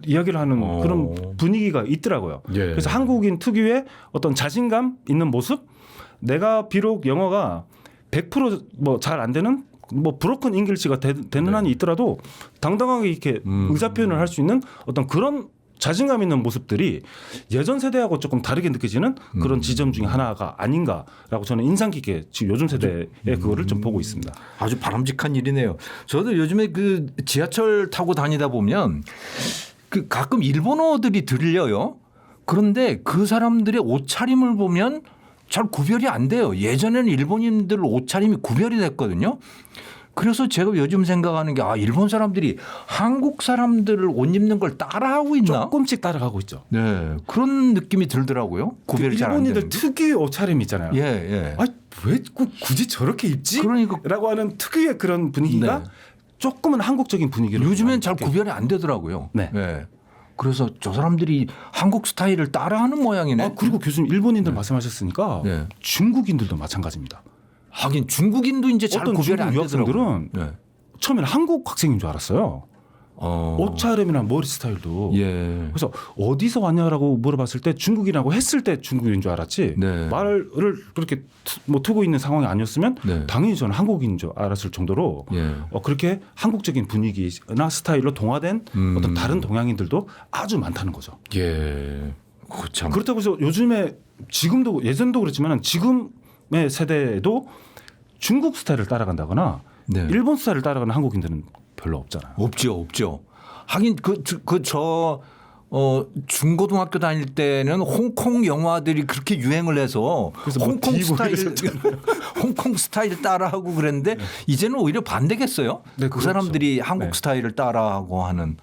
이야기를 하는 그런 분위기가 있더라고요. 예. 그래서 한국인 특유의 어떤 자신감 있는 모습, 내가 비록 영어가 100% 잘 안 되는 뭐 브로큰 잉글리시가 되는 한이 있더라도 당당하게 이렇게 의사 표현을 할 수 있는 어떤 그런 자신감 있는 모습들이 예전 세대하고 조금 다르게 느껴지는 그런 지점 중에 하나가 아닌가라고 저는 인상 깊게 지금 요즘 세대의 그거를 좀 보고 있습니다. 아주 바람직한 일이네요. 저도 요즘에 그 지하철 타고 다니다 보면 그 가끔 일본어들이 들려요. 그런데 그 사람들의 옷차림을 보면 잘 구별이 안 돼요. 예전에는 일본인들 옷차림이 구별이 됐거든요. 그래서 제가 요즘 생각하는 게 일본 사람들이 한국 사람들을 옷 입는 걸 따라하고 있나? 조금씩 따라가고 있죠. 네, 그런 느낌이 들더라고요. 구별이 잘 안 되는. 일본인들 특유의 옷차림 있잖아요. 예, 예. 왜 굳이 저렇게 입지? 그러니까 라고 하는 특유의 그런 분위기가 네. 조금은 한국적인 분위기로 요즘엔 잘 구별이 안 되더라고요. 네. 예. 그래서 저 사람들이 한국 스타일을 따라하는 모양이네. 그리고 교수님 일본인들 말씀하셨으니까 네. 중국인들도 마찬가지입니다. 하긴 중국인도 이제 잘 어떤 구별이 안 중국 되더라고요. 유학생들은 네. 처음에는 한국 학생인 줄 알았어요. 옷차림이나 머리 스타일도. 예. 그래서 어디서 왔냐라고 물어봤을 때 중국이라고 했을 때 중국인 줄 알았지. 네. 말을 그렇게 트고 있는 상황이 아니었으면 네. 당연히 저는 한국인인 줄 알았을 정도로 예. 그렇게 한국적인 분위기나 스타일로 동화된 어떤 다른 동양인들도 아주 많다는 거죠. 예. 참. 그렇다고 해서 요즘에 지금도 예전도 그렇지만 지금의 세대에도 중국 스타일을 따라간다거나 네. 일본 스타일을 따라가는 한국인들은 별로 없잖아요. 없죠. 하긴 저 중고등학교 다닐 때는 홍콩 영화들이 그렇게 유행을 해서 그래서 뭐 홍콩 디고 스타일 이러셨잖아요. 홍콩 스타일 따라하고 그랬는데 이제는 오히려 반대겠어요. 네, 그 그렇죠. 사람들이 한국 네. 스타일을 따라하고 하는.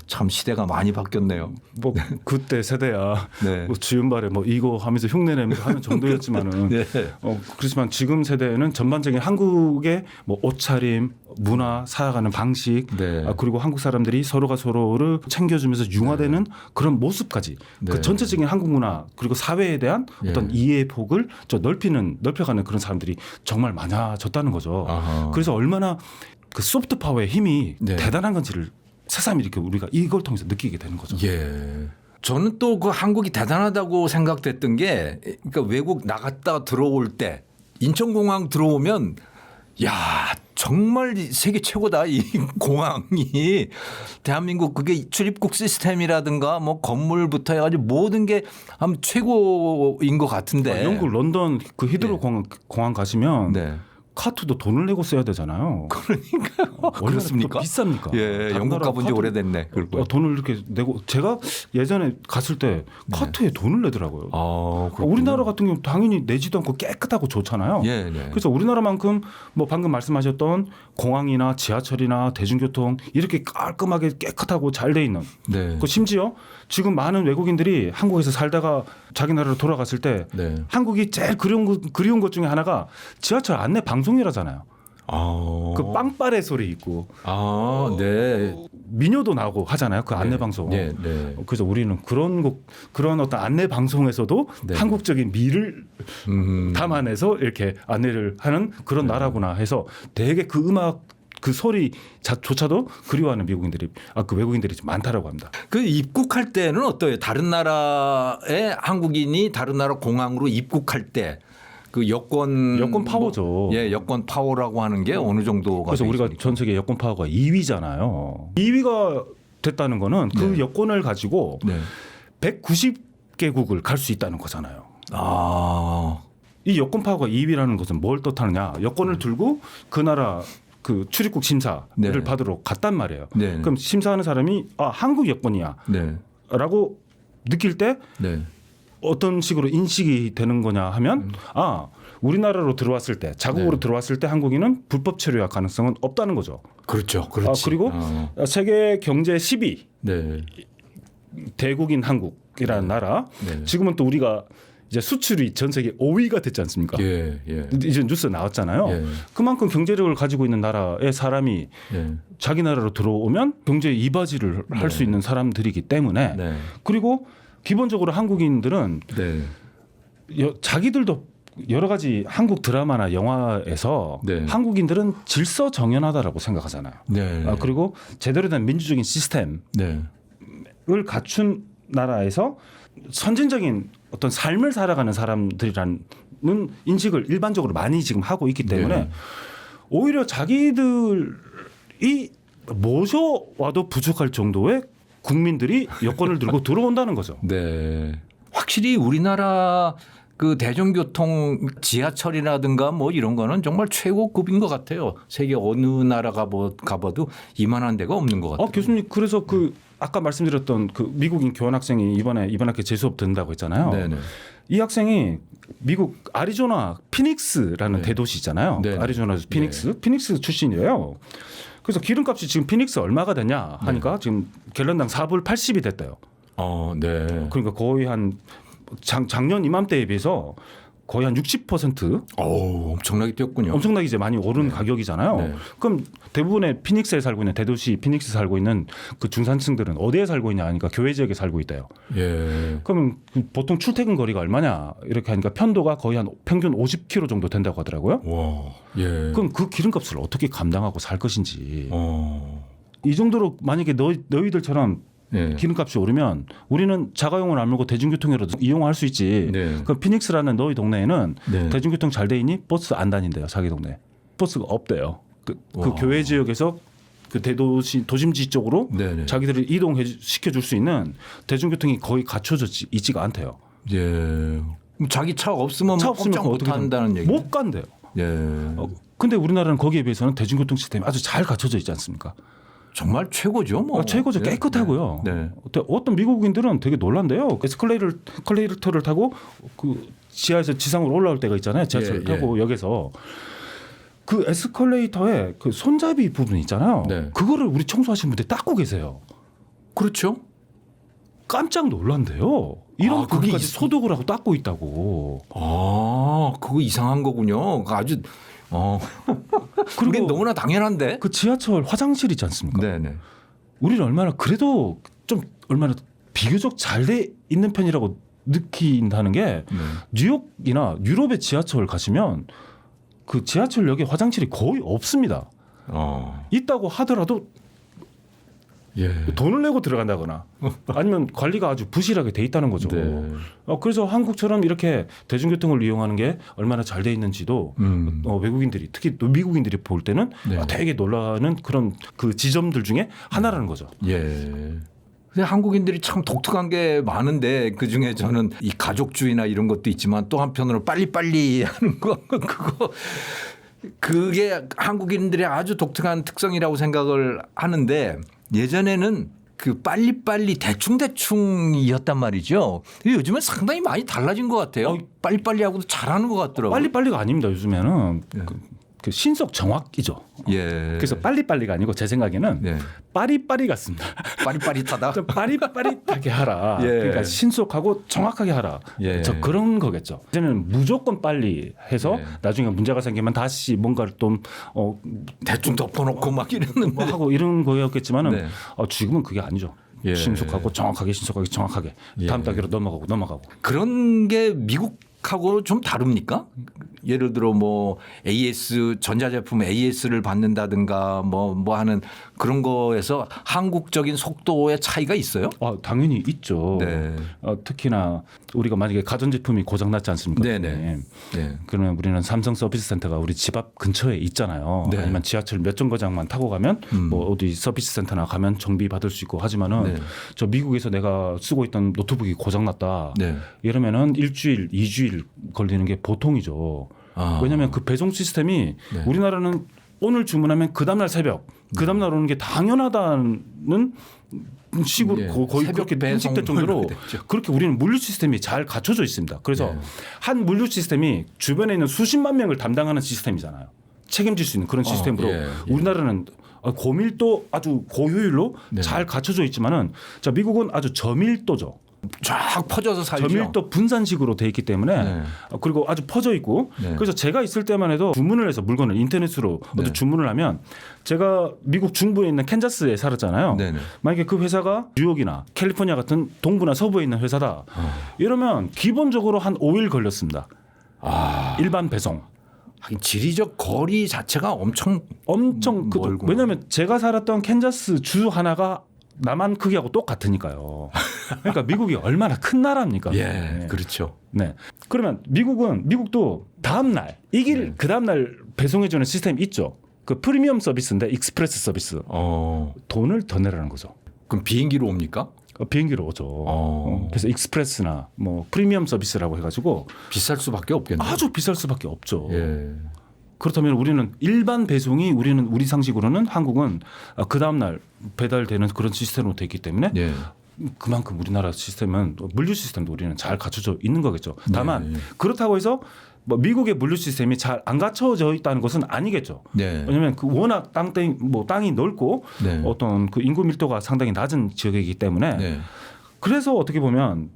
참 시대가 많이 바뀌었네요. 뭐 그때 세대야 네. 뭐 주윤발에 뭐 이거 하면서 흉내내면서 하는 정도였지만은 네. 그렇지만 지금 세대는 전반적인 한국의 뭐 옷차림, 문화, 살아가는 방식, 네. 그리고 한국 사람들이 서로가 서로를 챙겨주면서 융화되는 그런 모습까지 네. 그 전체적인 한국 문화 그리고 사회에 대한 어떤 이해의 폭을 넓혀가는 그런 사람들이 정말 많아졌다는 거죠. 아하. 그래서 얼마나 그 소프트 파워의 힘이 네. 대단한 건지를 새삼 이렇게 우리가 이걸 통해서 느끼게 되는 거죠. 예. 저는 또 그 한국이 대단하다고 생각됐던 게 그러니까 외국 나갔다 들어올 때 인천공항 들어오면 야 정말 세계 최고다 이 공항이 대한민국 그게 출입국 시스템이라든가 뭐 건물부터 해가지고 모든 게 아마 최고인 것 같은데. 영국 런던 그 히드로 공항 가시면 네. 카트도 돈을 내고 써야 되잖아요. 그러니까요. 그렇습니까? 비쌉니까? 예, 다른 영국 나라 가본 지 카트- 오래됐네. 돈을 이렇게 내고 제가 예전에 갔을 때 카트에 돈을 내더라고요. 아, 그렇군요. 우리나라 같은 경우 당연히 내지도 않고 깨끗하고 좋잖아요. 예, 네. 그래서 우리나라만큼 뭐 방금 말씀하셨던 공항이나 지하철이나 대중교통 이렇게 깔끔하게 깨끗하고 잘 돼 있는 네. 그 심지어 지금 많은 외국인들이 한국에서 살다가 자기 나라로 돌아갔을 때 네. 한국이 제일 그리운 것 중에 하나가 지하철 안내 방송이라잖아요. 아, 그 빵빠레 소리 있고 네. 민요도 나오고 하잖아요. 그 안내 방송. 네, 네. 그래서 우리는 그런 어떤 안내 방송에서도 네. 한국적인 미를 담아내서 이렇게 안내를 하는 그런 나라구나 해서 되게 그 음악 그 소리조차도 그리워하는 그 외국인들이 좀 많다라고 합니다. 그 입국할 때는 어때요? 다른 나라의 한국인이 다른 나라 공항으로 입국할 때 그 여권 파워죠. 예, 여권 파워라고 하는 게 어느 정도가 그래서 돼 우리가 있습니까? 전 세계 여권 파워가 2위잖아요. 2위가 됐다는 거는 그 네. 여권을 가지고 네. 190개국을 갈 수 있다는 거잖아요. 아, 이 여권 파워가 2위라는 것은 뭘 뜻하느냐? 여권을 들고 그 나라 그 출입국 심사를 네. 받으러 갔단 말이에요. 네. 그럼 심사하는 사람이 한국 여권이야라고 네. 느낄 때 네. 어떤 식으로 인식이 되는 거냐 하면 우리나라로 들어왔을 때 자국으로 네. 들어왔을 때 한국인은 불법 체류할 가능성은 없다는 거죠. 그렇죠. 그렇지. 그리고 세계 경제 10위 네. 대국인 한국이라는 나라 네. 지금은 또 우리가 이제 수출이 전 세계 5위가 됐지 않습니까? 예, 예. 이제 뉴스 나왔잖아요. 예. 그만큼 경제력을 가지고 있는 나라의 사람이 예. 자기 나라로 들어오면 경제 이바지를 할 수 있는 사람들이기 때문에 네. 그리고 기본적으로 한국인들은 네. 자기들도 여러 가지 한국 드라마나 영화에서 네. 한국인들은 질서정연하다라고 생각하잖아요. 네. 그리고 제대로 된 민주적인 시스템을 네. 갖춘 나라에서 선진적인 어떤 삶을 살아가는 사람들이라는 인식을 일반적으로 많이 지금 하고 있기 때문에 네. 오히려 자기들이 모셔와도 부족할 정도의 국민들이 여권을 들고 들어온다는 거죠. 네. 확실히 우리나라 그 대중교통 지하철이라든가 뭐 이런 거는 정말 최고급인 것 같아요. 세계 어느 나라 가봐도 이만한 데가 없는 것 같아요. 교수님 그래서 그 아까 말씀드렸던 그 미국인 교환학생이 이번 학기 재수업 든다고 했잖아요. 네네. 이 학생이 미국 아리조나 피닉스라는 네. 대도시 있잖아요. 네. 아리조나 피닉스, 피닉스 출신이에요. 그래서 기름값이 지금 피닉스 얼마가 되냐 하니까 지금 갤런당 4불 80이 됐대요. 네. 그러니까 거의 한 작년 이맘때에 비해서 거의 한 60% 엄청나게 뛰었군요. 엄청나게 이제 많이 오른 가격이잖아요. 네. 그럼 대부분의 피닉스에 살고 있는 대도시 피닉스 살고 있는 그 중산층들은 어디에 살고 있냐 하니까 교외 지역에 살고 있대요. 예. 그러면 보통 출퇴근 거리가 얼마냐 이렇게 하니까 편도가 거의 한 평균 50km 정도 된다고 하더라고요. 와. 예. 그럼 그 기름값을 어떻게 감당하고 살 것인지 이 이 정도로 만약에 너희들처럼 예. 기름값이 오르면 우리는 자가용을 안 몰고 대중교통이라도 이용할 수 있지. 네. 그럼 피닉스라는 너희 동네에는 네. 대중교통 잘 돼 있니? 버스 안 다닌대요. 자기 동네. 버스가 없대요. 그 와. 교외 지역에서 그 대도시 도심지 쪽으로 네네. 자기들을 이동시켜 줄 수 있는 대중교통이 거의 갖춰져 있지가 않대요. 예. 그럼 자기 차 없으면 차 꼼짝 없으면 못 한다는 얘기. 못 간대요. 예. 근데 우리나라는 거기에 비해서는 대중교통 시스템이 아주 잘 갖춰져 있지 않습니까? 정말 최고죠, 뭐. 최고죠. 네. 깨끗하고요. 네. 어떤 미국인들은 되게 놀란대요. 에스컬레이터를 타고 그 지하에서 지상으로 올라올 때가 있잖아요. 지하철을 예, 타고 역에서 그 에스컬레이터에 그 손잡이 부분 있잖아요. 네. 그거를 우리 청소하시는 분들 닦고 계세요. 그렇죠. 깜짝 놀란대요. 이런 아, 그게 부분까지 소독을 하고 닦고 있다고. 아, 그거 이상한 거군요. 그거 아주 그게 그리고 너무나 당연한데. 그 지하철 화장실 있지 않습니까? 네네. 우리는 얼마나 그래도 좀 얼마나 비교적 잘 돼 있는 편이라고 느낀다는 게 뉴욕이나 유럽의 지하철 가시면 그 지하철역에 화장실이 거의 없습니다. 있다고 하더라도 예. 돈을 내고 들어간다거나 아니면 관리가 아주 부실하게 돼 있다는 거죠. 네. 그래서 한국처럼 이렇게 대중교통을 이용하는 게 얼마나 잘 돼 있는지도 외국인들이 특히 또 미국인들이 볼 때는 네. 되게 놀라는 그런 그 지점들 중에 하나라는 거죠. 예. 근데 한국인들이 참 독특한 게 많은데 그 중에 저는 이 가족주의나 이런 것도 있지만 또 한편으로 빨리빨리 하는 거 그게 한국인들의 아주 독특한 특성이라고 생각을 하는데 예전에는 그 빨리빨리 대충대충이었단 말이죠. 요즘은 상당히 많이 달라진 것 같아요. 빨리빨리 하고도 잘하는 것 같더라고요. 빨리빨리가 아닙니다. 요즘에는 그 신속 정확이죠. 예. 그래서 빨리빨리가 아니고 제 생각에는 네. 빠리빠리 같습니다. 빠릿빠릿하다. 좀 빠릿빠릿하게 하라. 예. 그러니까 신속하고 정확하게 하라. 예. 저 그런 거겠죠. 이제는 무조건 빨리 해서 예. 나중에 문제가 생기면 다시 뭔가를 좀 대충 덮어놓고 막 이러는데. 뭐 하고 이런 거였겠지만은 네. 지금은 그게 아니죠. 예. 신속하고 정확하게 신속하게 정확하게 예. 다음 단계로 넘어가고. 그런 게 미국하고 좀 다릅니까? 예를 들어 뭐 AS 전자제품 AS를 받는다든가 뭐 하는 그런 거에서 한국적인 속도의 차이가 있어요? 당연히 있죠. 네. 특히나 우리가 만약에 가전제품이 고장났지 않습니까? 네네. 네. 그러면 우리는 삼성 서비스 센터가 우리 집 앞 근처에 있잖아요. 네. 아니면 지하철 몇 정거장만 타고 가면 뭐 어디 서비스 센터나 가면 정비 받을 수 있고 하지만은 네. 저 미국에서 내가 쓰고 있던 노트북이 고장났다. 네. 이러면은 일주일, 2주일 걸리는 게 보통이죠. 왜냐하면 그 배송 시스템이 네. 우리나라는 오늘 주문하면 그 다음날 새벽, 그 다음날 오는 게 당연하다는 식으로 예. 거의 그렇게 인식될 정도로 그렇게 우리는 물류 시스템이 잘 갖춰져 있습니다. 그래서 한 물류 시스템이 주변에 있는 수십만 명을 담당하는 시스템이잖아요. 책임질 수 있는 그런 시스템으로 우리나라는 고밀도 아주 고효율로 잘 갖춰져 있지만은 자 미국은 아주 저밀도죠. 쫙 퍼져서 살죠. 저밀도 분산식으로 돼 있기 때문에 그리고 아주 퍼져 있고 그래서 제가 있을 때만 해도 주문을 해서 물건을 인터넷으로 어떤 주문을 하면 제가 미국 중부에 있는 캔자스에 살았잖아요. 만약에 그 회사가 뉴욕이나 캘리포니아 같은 동부나 서부에 있는 회사다. 이러면 기본적으로 한 5일 걸렸습니다. 일반 배송. 지리적 거리 자체가 엄청 멀고. 왜냐하면 제가 살았던 캔자스 주 하나가 남한 크기하고 똑같으니까요. 그러니까 미국이 얼마나 큰 나라입니까? 예, 그렇죠. 네. 그러면 미국도 다음 날 이 길 그 다음 날 배송해주는 시스템이 있죠. 그 프리미엄 서비스인데 익스프레스 서비스. 돈을 더 내라는 거죠. 그럼 비행기로 옵니까? 비행기로 오죠. 그래서 익스프레스나 뭐 프리미엄 서비스라고 해가지고 비쌀 수밖에 없겠네요. 아주 비쌀 수밖에 없죠. 예. 그렇다면 우리는 일반 배송이 우리 상식으로는 한국은 그 다음 날 배달되는 그런 시스템으로 돼 있기 때문에 그만큼 우리나라 시스템은 물류 시스템도 우리는 잘 갖춰져 있는 거겠죠. 다만 그렇다고 해서 뭐 미국의 물류 시스템이 잘 안 갖춰져 있다는 것은 아니겠죠. 왜냐하면 그 워낙 땅이 넓고 어떤 그 인구 밀도가 상당히 낮은 지역이기 때문에 그래서 어떻게 보면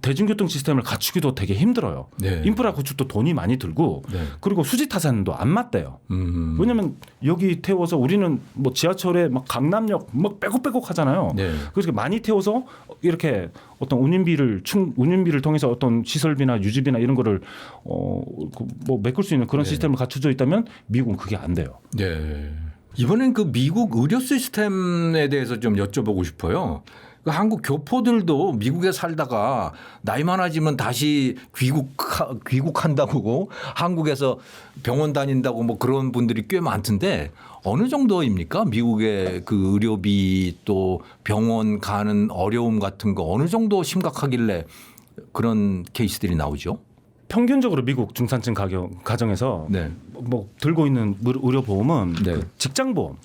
대중교통 시스템을 갖추기도 되게 힘들어요. 인프라 구축도 돈이 많이 들고 그리고 수지 타산도 안 맞대요. 왜냐하면 여기 태워서 우리는 뭐 지하철에 막 강남역 막 빼곡빼곡 하잖아요. 그래서 많이 태워서 이렇게 어떤 운임비를 통해서 어떤 시설비나 유지비나 이런 거를 뭐 메꿀 수 있는 그런 시스템을 갖춰져 있다면 미국은 그게 안 돼요. 이번엔 그 미국 의료 시스템에 대해서 좀 여쭤보고 싶어요. 그 한국 교포들도 미국에 살다가 나이 많아지면 다시 귀국한다고 한국에서 병원 다닌다고 뭐 그런 분들이 꽤 많던데 어느 정도입니까? 미국의 그 의료비 또 병원 가는 어려움 같은 거 어느 정도 심각하길래 그런 케이스들이 나오죠? 평균적으로 미국 중산층 가정에서 뭐 들고 있는 의료보험은 그 직장보험.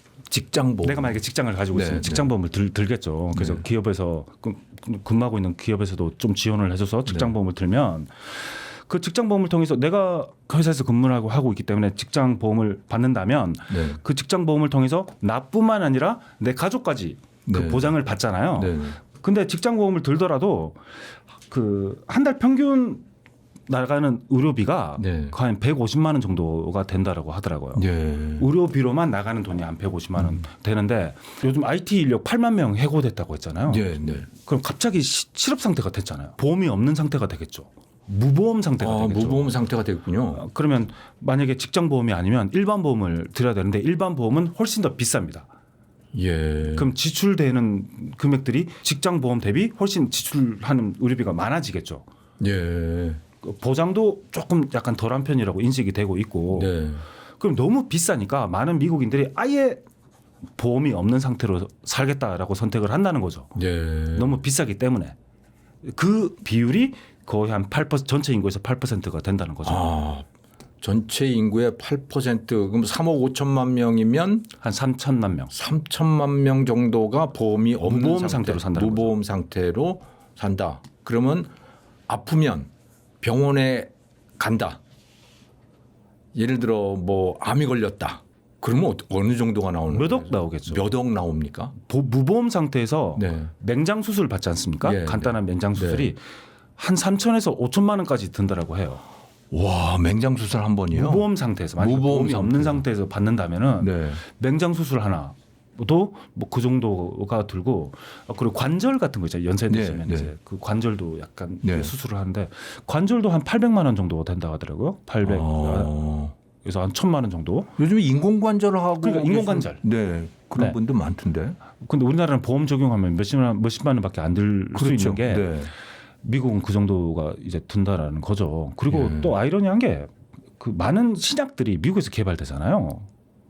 내가 만약에 직장을 가지고 있으면 직장보험을 들겠죠. 그래서 기업에서 근무하고 있는 기업에서도 좀 지원을 해줘서 직장보험을 들면 그 직장보험을 통해서 내가 그 회사에서 근무를 하고 있기 때문에 직장보험을 받는다면 그 직장보험을 통해서 나뿐만 아니라 내 가족까지 그 네. 보장을 받잖아요. 네. 근데 직장보험을 들더라도 그 한 달 평균 나가는 의료비가 네. 한 150만 원 정도가 된다라고 하더라고요. 예. 의료비로만 나가는 돈이 한 150만 원 되는데 요즘 IT 인력 8만 명 해고됐다고 했잖아요. 네. 네. 그럼 갑자기 실업 상태가 됐잖아요. 보험이 없는 상태가 되겠죠. 무보험 상태가 되겠죠. 무보험 상태가 되겠군요. 그러면 만약에 직장 보험이 아니면 일반 보험을 들어야 되는데 일반 보험은 훨씬 더 비쌉니다. 예. 그럼 지출되는 금액들이 직장 보험 대비 훨씬 지출하는 의료비가 많아지겠죠. 예. 보장도 조금 약간 덜한 편이라고 인식이 되고 있고 네. 그럼 너무 비싸니까 많은 미국인들이 아예 보험이 없는 상태로 살겠다라고 선택을 한다는 거죠. 예. 너무 비싸기 때문에 그 비율이 거의 한 8% 전체 인구에서 8%가 된다는 거죠. 아, 전체 인구의 8% 그럼 3억 5천만 명이면 한 3천만 명. 3천만 명 정도가 보험이 없는 무보험 상태로 산다는 무보험 상태로 산다. 그러면 아프면 병원에 간다. 예를 들어 뭐 암이 걸렸다. 그러면 어느 정도가 나오는 몇 거예요? 억 나오겠죠. 몇 억 나옵니까? 무보험 상태에서 네. 맹장 수술 받지 않습니까? 예, 간단한 맹장 수술이 한 3천에서 5천만 원까지 든다라고 해요. 와, 맹장 수술 한 번이요? 무보험 상태에서 만약 무보험 보험이 없는 상태에서 받는다면은 네. 맹장 수술 하나도 뭐 그 정도가 들고 그리고 관절 같은 거 있잖아요. 연세 드시면 네, 네. 이제 그 관절도 약간 네. 수술을 하는데 관절도 한 800만 원 정도 된다고 하더라고요. 800. 그래서 한 1,000만 원 정도. 요즘 인공관절을 하고 그러니까 인공관절. 네. 그런 네. 분들 많던데. 근데 우리나라는 보험 적용하면 몇십만 원밖에 안 들 수 그렇죠. 있는 게 네. 미국은 그 정도가 이제 든다라는 거죠. 그리고 예. 또 아이러니한 게 그 많은 신약들이 미국에서 개발되잖아요.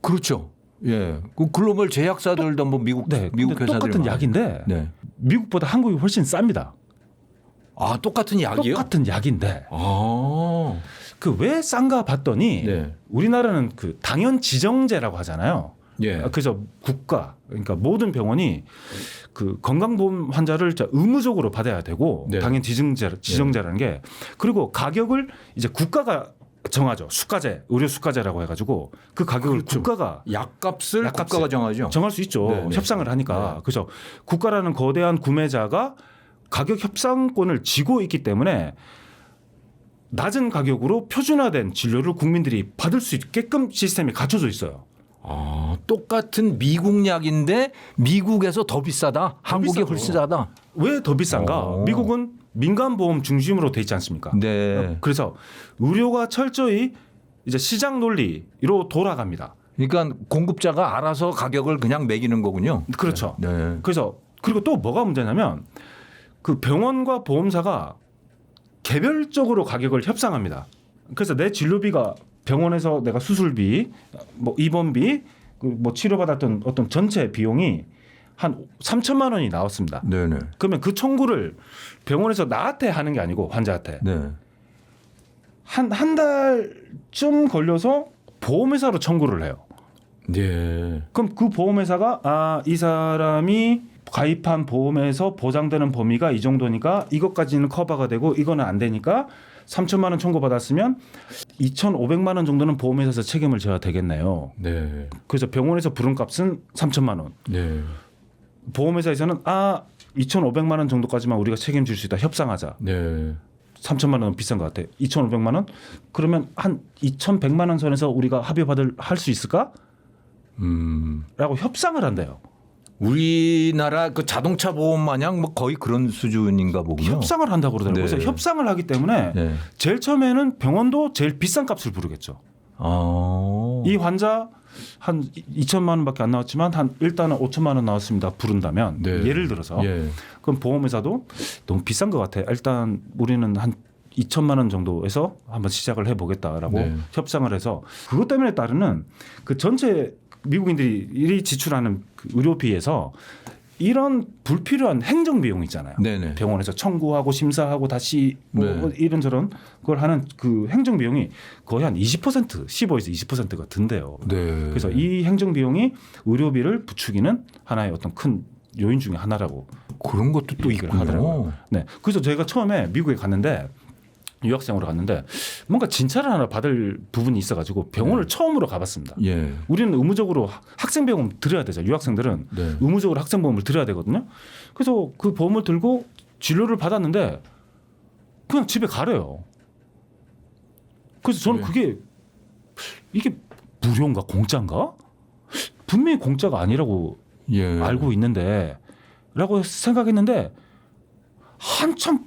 그렇죠. 예. 그 글로벌 제약사들도 뭐 미국 네, 미국 근데 회사들 똑같은 많아요. 약인데 네. 미국보다 한국이 훨씬 쌉니다. 아, 똑같은 약이요? 똑같은 약인데 아. 그 왜 싼가 봤더니 네. 우리나라는 그 당연 지정제라고 하잖아요. 예. 그래서 국가 그러니까 모든 병원이 그 건강보험 환자를 의무적으로 받아야 되고 네. 당연 지정제라는 게 그리고 가격을 이제 국가가 정하죠. 수가제, 의료 수가제라고 해가지고 그 가격을 그렇죠. 국가가 약값을 국가가 정하죠. 정할 수 있죠. 네, 네. 협상을 하니까. 네. 그래서 국가라는 거대한 구매자가 가격 협상권을 쥐고 있기 때문에 낮은 가격으로 표준화된 진료를 국민들이 받을 수 있게끔 시스템이 갖춰져 있어요. 아, 똑같은 미국 약인데 미국에서 더 비싸다. 한국이 비싸죠. 훨씬 싸다. 왜 더 비싼가? 미국은 민간보험 중심으로 돼 있지 않습니까? 네. 그래서 의료가 철저히 이제 시장 논리로 돌아갑니다. 그러니까 공급자가 알아서 가격을 그냥 매기는 거군요. 그렇죠. 네. 그래서 그리고 또 뭐가 문제냐면 그 병원과 보험사가 개별적으로 가격을 협상합니다. 그래서 내 진료비가 병원에서 내가 수술비, 뭐 입원비, 뭐 치료받았던 어떤 전체 비용이 한 3천만 원이 나왔습니다. 네네. 그러면 그 청구를 병원에서 나한테 하는 게 아니고 환자한테 네. 한 달쯤 걸려서 보험회사로 청구를 해요. 네. 그럼 그 보험회사가 이 사람이 가입한 보험에서 보장되는 범위가 이 정도니까 이것까지는 커버가 되고 이거는 안 되니까 3천만 원 청구받았으면 2,500만 원 정도는 보험회사에서 책임을 져야 되겠네요. 네. 그래서 병원에서 부른 값은 3천만 원. 네. 보험회사에서는 2,500만 원 정도까지만 우리가 책임질 수 있다. 협상하자. 네. 3천만 원은 비싼 것 같아. 2,500만 원? 그러면 한 2,100만 원 선에서 우리가 합의 할 수 있을까? 라고 협상을 한대요. 우리나라 그 자동차 보험 마냥 뭐 거의 그런 수준인가 보군요. 협상을 한다고 그러더라고요. 네. 그래서 협상을 하기 때문에 네. 제일 처음에는 병원도 제일 비싼 값을 부르겠죠. 아. 이 환자 한 2천만 원밖에 안 나왔지만 일단은 5천만 원 나왔습니다. 부른다면 네. 예를 들어서 예. 그럼 보험회사도 너무 비싼 것 같아. 일단 우리는 한 2천만 원 정도에서 한번 시작을 해보겠다라고 네. 협상을 해서 그것 때문에 따르는 그 전체 미국인들이 지출하는 그 의료비에서 이런 불필요한 행정 비용 있잖아요. 네네. 병원에서 청구하고 심사하고 다시 뭐 네. 이런저런 걸 하는 그 행정 비용이 거의 한 20% 15에서 20%가 든대요. 네. 그래서 이 행정 비용이 의료비를 부추기는 하나의 어떤 큰 요인 중에 하나라고 그런 것도 또 얘기를 있군요. 하더라고요. 네. 그래서 제가 처음에 미국에 갔는데 유학생으로 갔는데 뭔가 진찰을 하나 받을 부분이 있어가지고 병원을 처음으로 가봤습니다. 예. 우리는 의무적으로 학생보험 들어야 되죠. 유학생들은 네. 의무적으로 학생보험을 들어야 되거든요. 그래서 그 보험을 들고 진료를 받았는데 그냥 집에 가래요. 그래서 저는 네. 그게 이게 무료인가 공짜인가? 분명히 공짜가 아니라고 예. 알고 있는데 라고 생각했는데 한참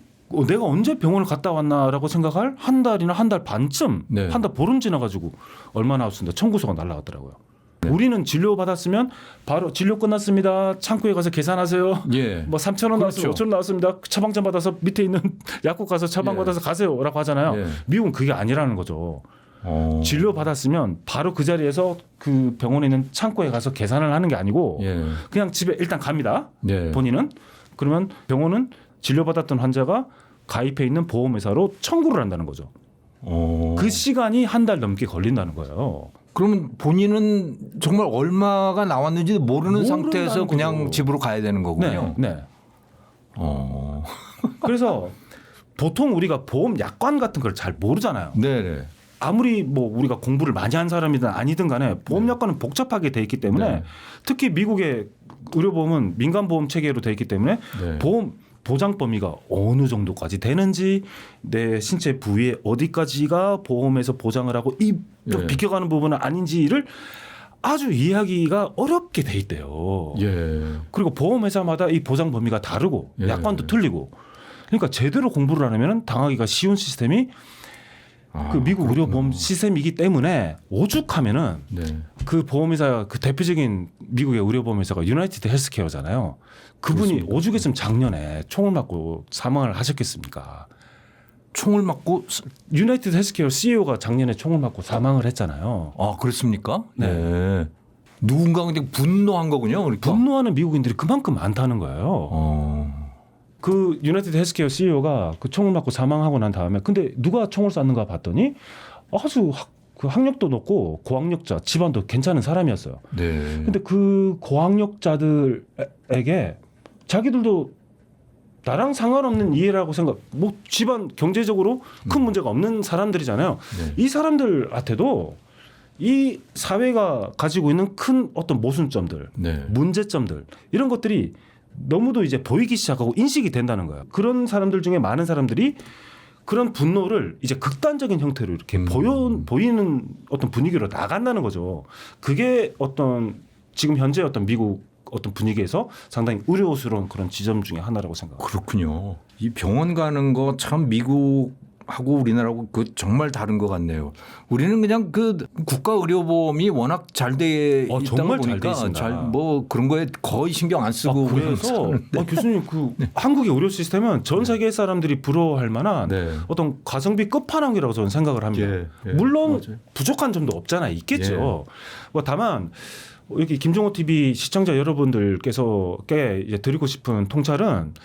내가 언제 병원을 갔다 왔나라고 생각할 한 달이나 한 달 반쯤 네. 한 달 보름 지나가지고 얼마 나왔습니다. 청구서가 날라갔더라고요. 우리는 진료 받았으면 바로 진료 끝났습니다. 창구에 가서 계산하세요. 예. 뭐 3,000원 나왔으면 그렇죠. 5,000원 나왔습니다. 처방전 받아서 밑에 있는 약국 가서 처방 예. 받아서 가세요라고 하잖아요. 예. 미국은 그게 아니라는 거죠. 어. 진료 받았으면 바로 그 자리에서 그 병원에 있는 창구에 가서 계산을 하는 게 아니고 예. 그냥 집에 일단 갑니다. 네. 본인은 그러면 병원은 진료받았던 환자가 가입해 있는 보험회사로 청구를 한다는 거죠. 어. 그 시간이 한 달 넘게 걸린다는 거예요. 그러면 본인은 정말 얼마가 나왔는지 모르는 모른다는 상태에서 그냥 거죠. 집으로 가야 되는 거군요. 네. 네. 어. 그래서 보통 우리가 보험 약관 같은 걸 잘 모르잖아요. 네네. 아무리 뭐 우리가 공부를 많이 한 사람이든 아니든 간에 보험 약관은 복잡하게 돼 있기 때문에 네. 특히 미국의 의료보험은 민간보험 체계로 돼 있기 때문에 네. 보험 보장 범위가 어느 정도까지 되는지 내 신체 부위에 어디까지가 보험에서 보장을 하고 이 예. 비껴가는 부분은 아닌지를 아주 이해하기가 어렵게 돼 있대요. 예. 그리고 보험회사마다 이 보장 범위가 다르고 예. 약관도 틀리고 그러니까 제대로 공부를 하려면 당하기가 쉬운 시스템이 그 미국 의료보험 시스템이기 때문에 오죽하면은 네. 그 보험회사 그 대표적인 미국의 의료보험회사가 유나이티드 헬스케어잖아요. 그분이 그렇습니까? 오죽했으면 작년에 총을 맞고 사망을 하셨겠습니까? 총을 맞고 유나이티드 헬스케어 CEO가 작년에 총을 맞고 사망을 했잖아요. 아 그렇습니까? 네. 네. 누군가 근데 분노한 거군요. 그러니까. 분노하는 미국인들이 그만큼 많다는 거예요. 어. 그 유나이티드 헬스케어 CEO가 그 총을 맞고 사망하고 난 다음에 근데 누가 총을 쐈는가 봤더니 아주 그 학력도 높고 고학력자 집안도 괜찮은 사람이었어요. 네. 근데 그 고학력자들에게 자기들도 나랑 상관없는 이해라고 생각, 뭐 집안 경제적으로 큰 문제가 없는 사람들이잖아요. 네. 이 사람들한테도 이 사회가 가지고 있는 큰 어떤 모순점들, 네. 문제점들 이런 것들이 너무도 이제 보이기 시작하고 인식이 된다는 거예요. 그런 사람들 중에 많은 사람들이 그런 분노를 이제 극단적인 형태로 이렇게 보이는 어떤 분위기로 나간다는 거죠. 그게 어떤 지금 현재 어떤 미국 어떤 분위기에서 상당히 우려스러운 그런 지점 중에 하나라고 생각합니다. 그렇군요. 이 병원 가는 거 참 미국하고 우리나라하고 그 정말 다른 것 같네요. 우리는 그냥 그 국가 의료보험이 워낙 잘 돼 있다 정말 잘돼 보니까 있습니다. 잘 뭐 그런 거에 거의 신경 안 쓰고 그래서 교수님 그 한국의 의료 시스템은 전 세계 사람들이 부러워할 만한 네. 어떤 가성비 끝판왕이라고 저는 생각을 합니다. 예, 물론 맞아요. 부족한 점도 없잖아 있겠죠. 뭐 다만 여기 김종호 TV 시청자 여러분들께서 이제 드리고 싶은 통찰은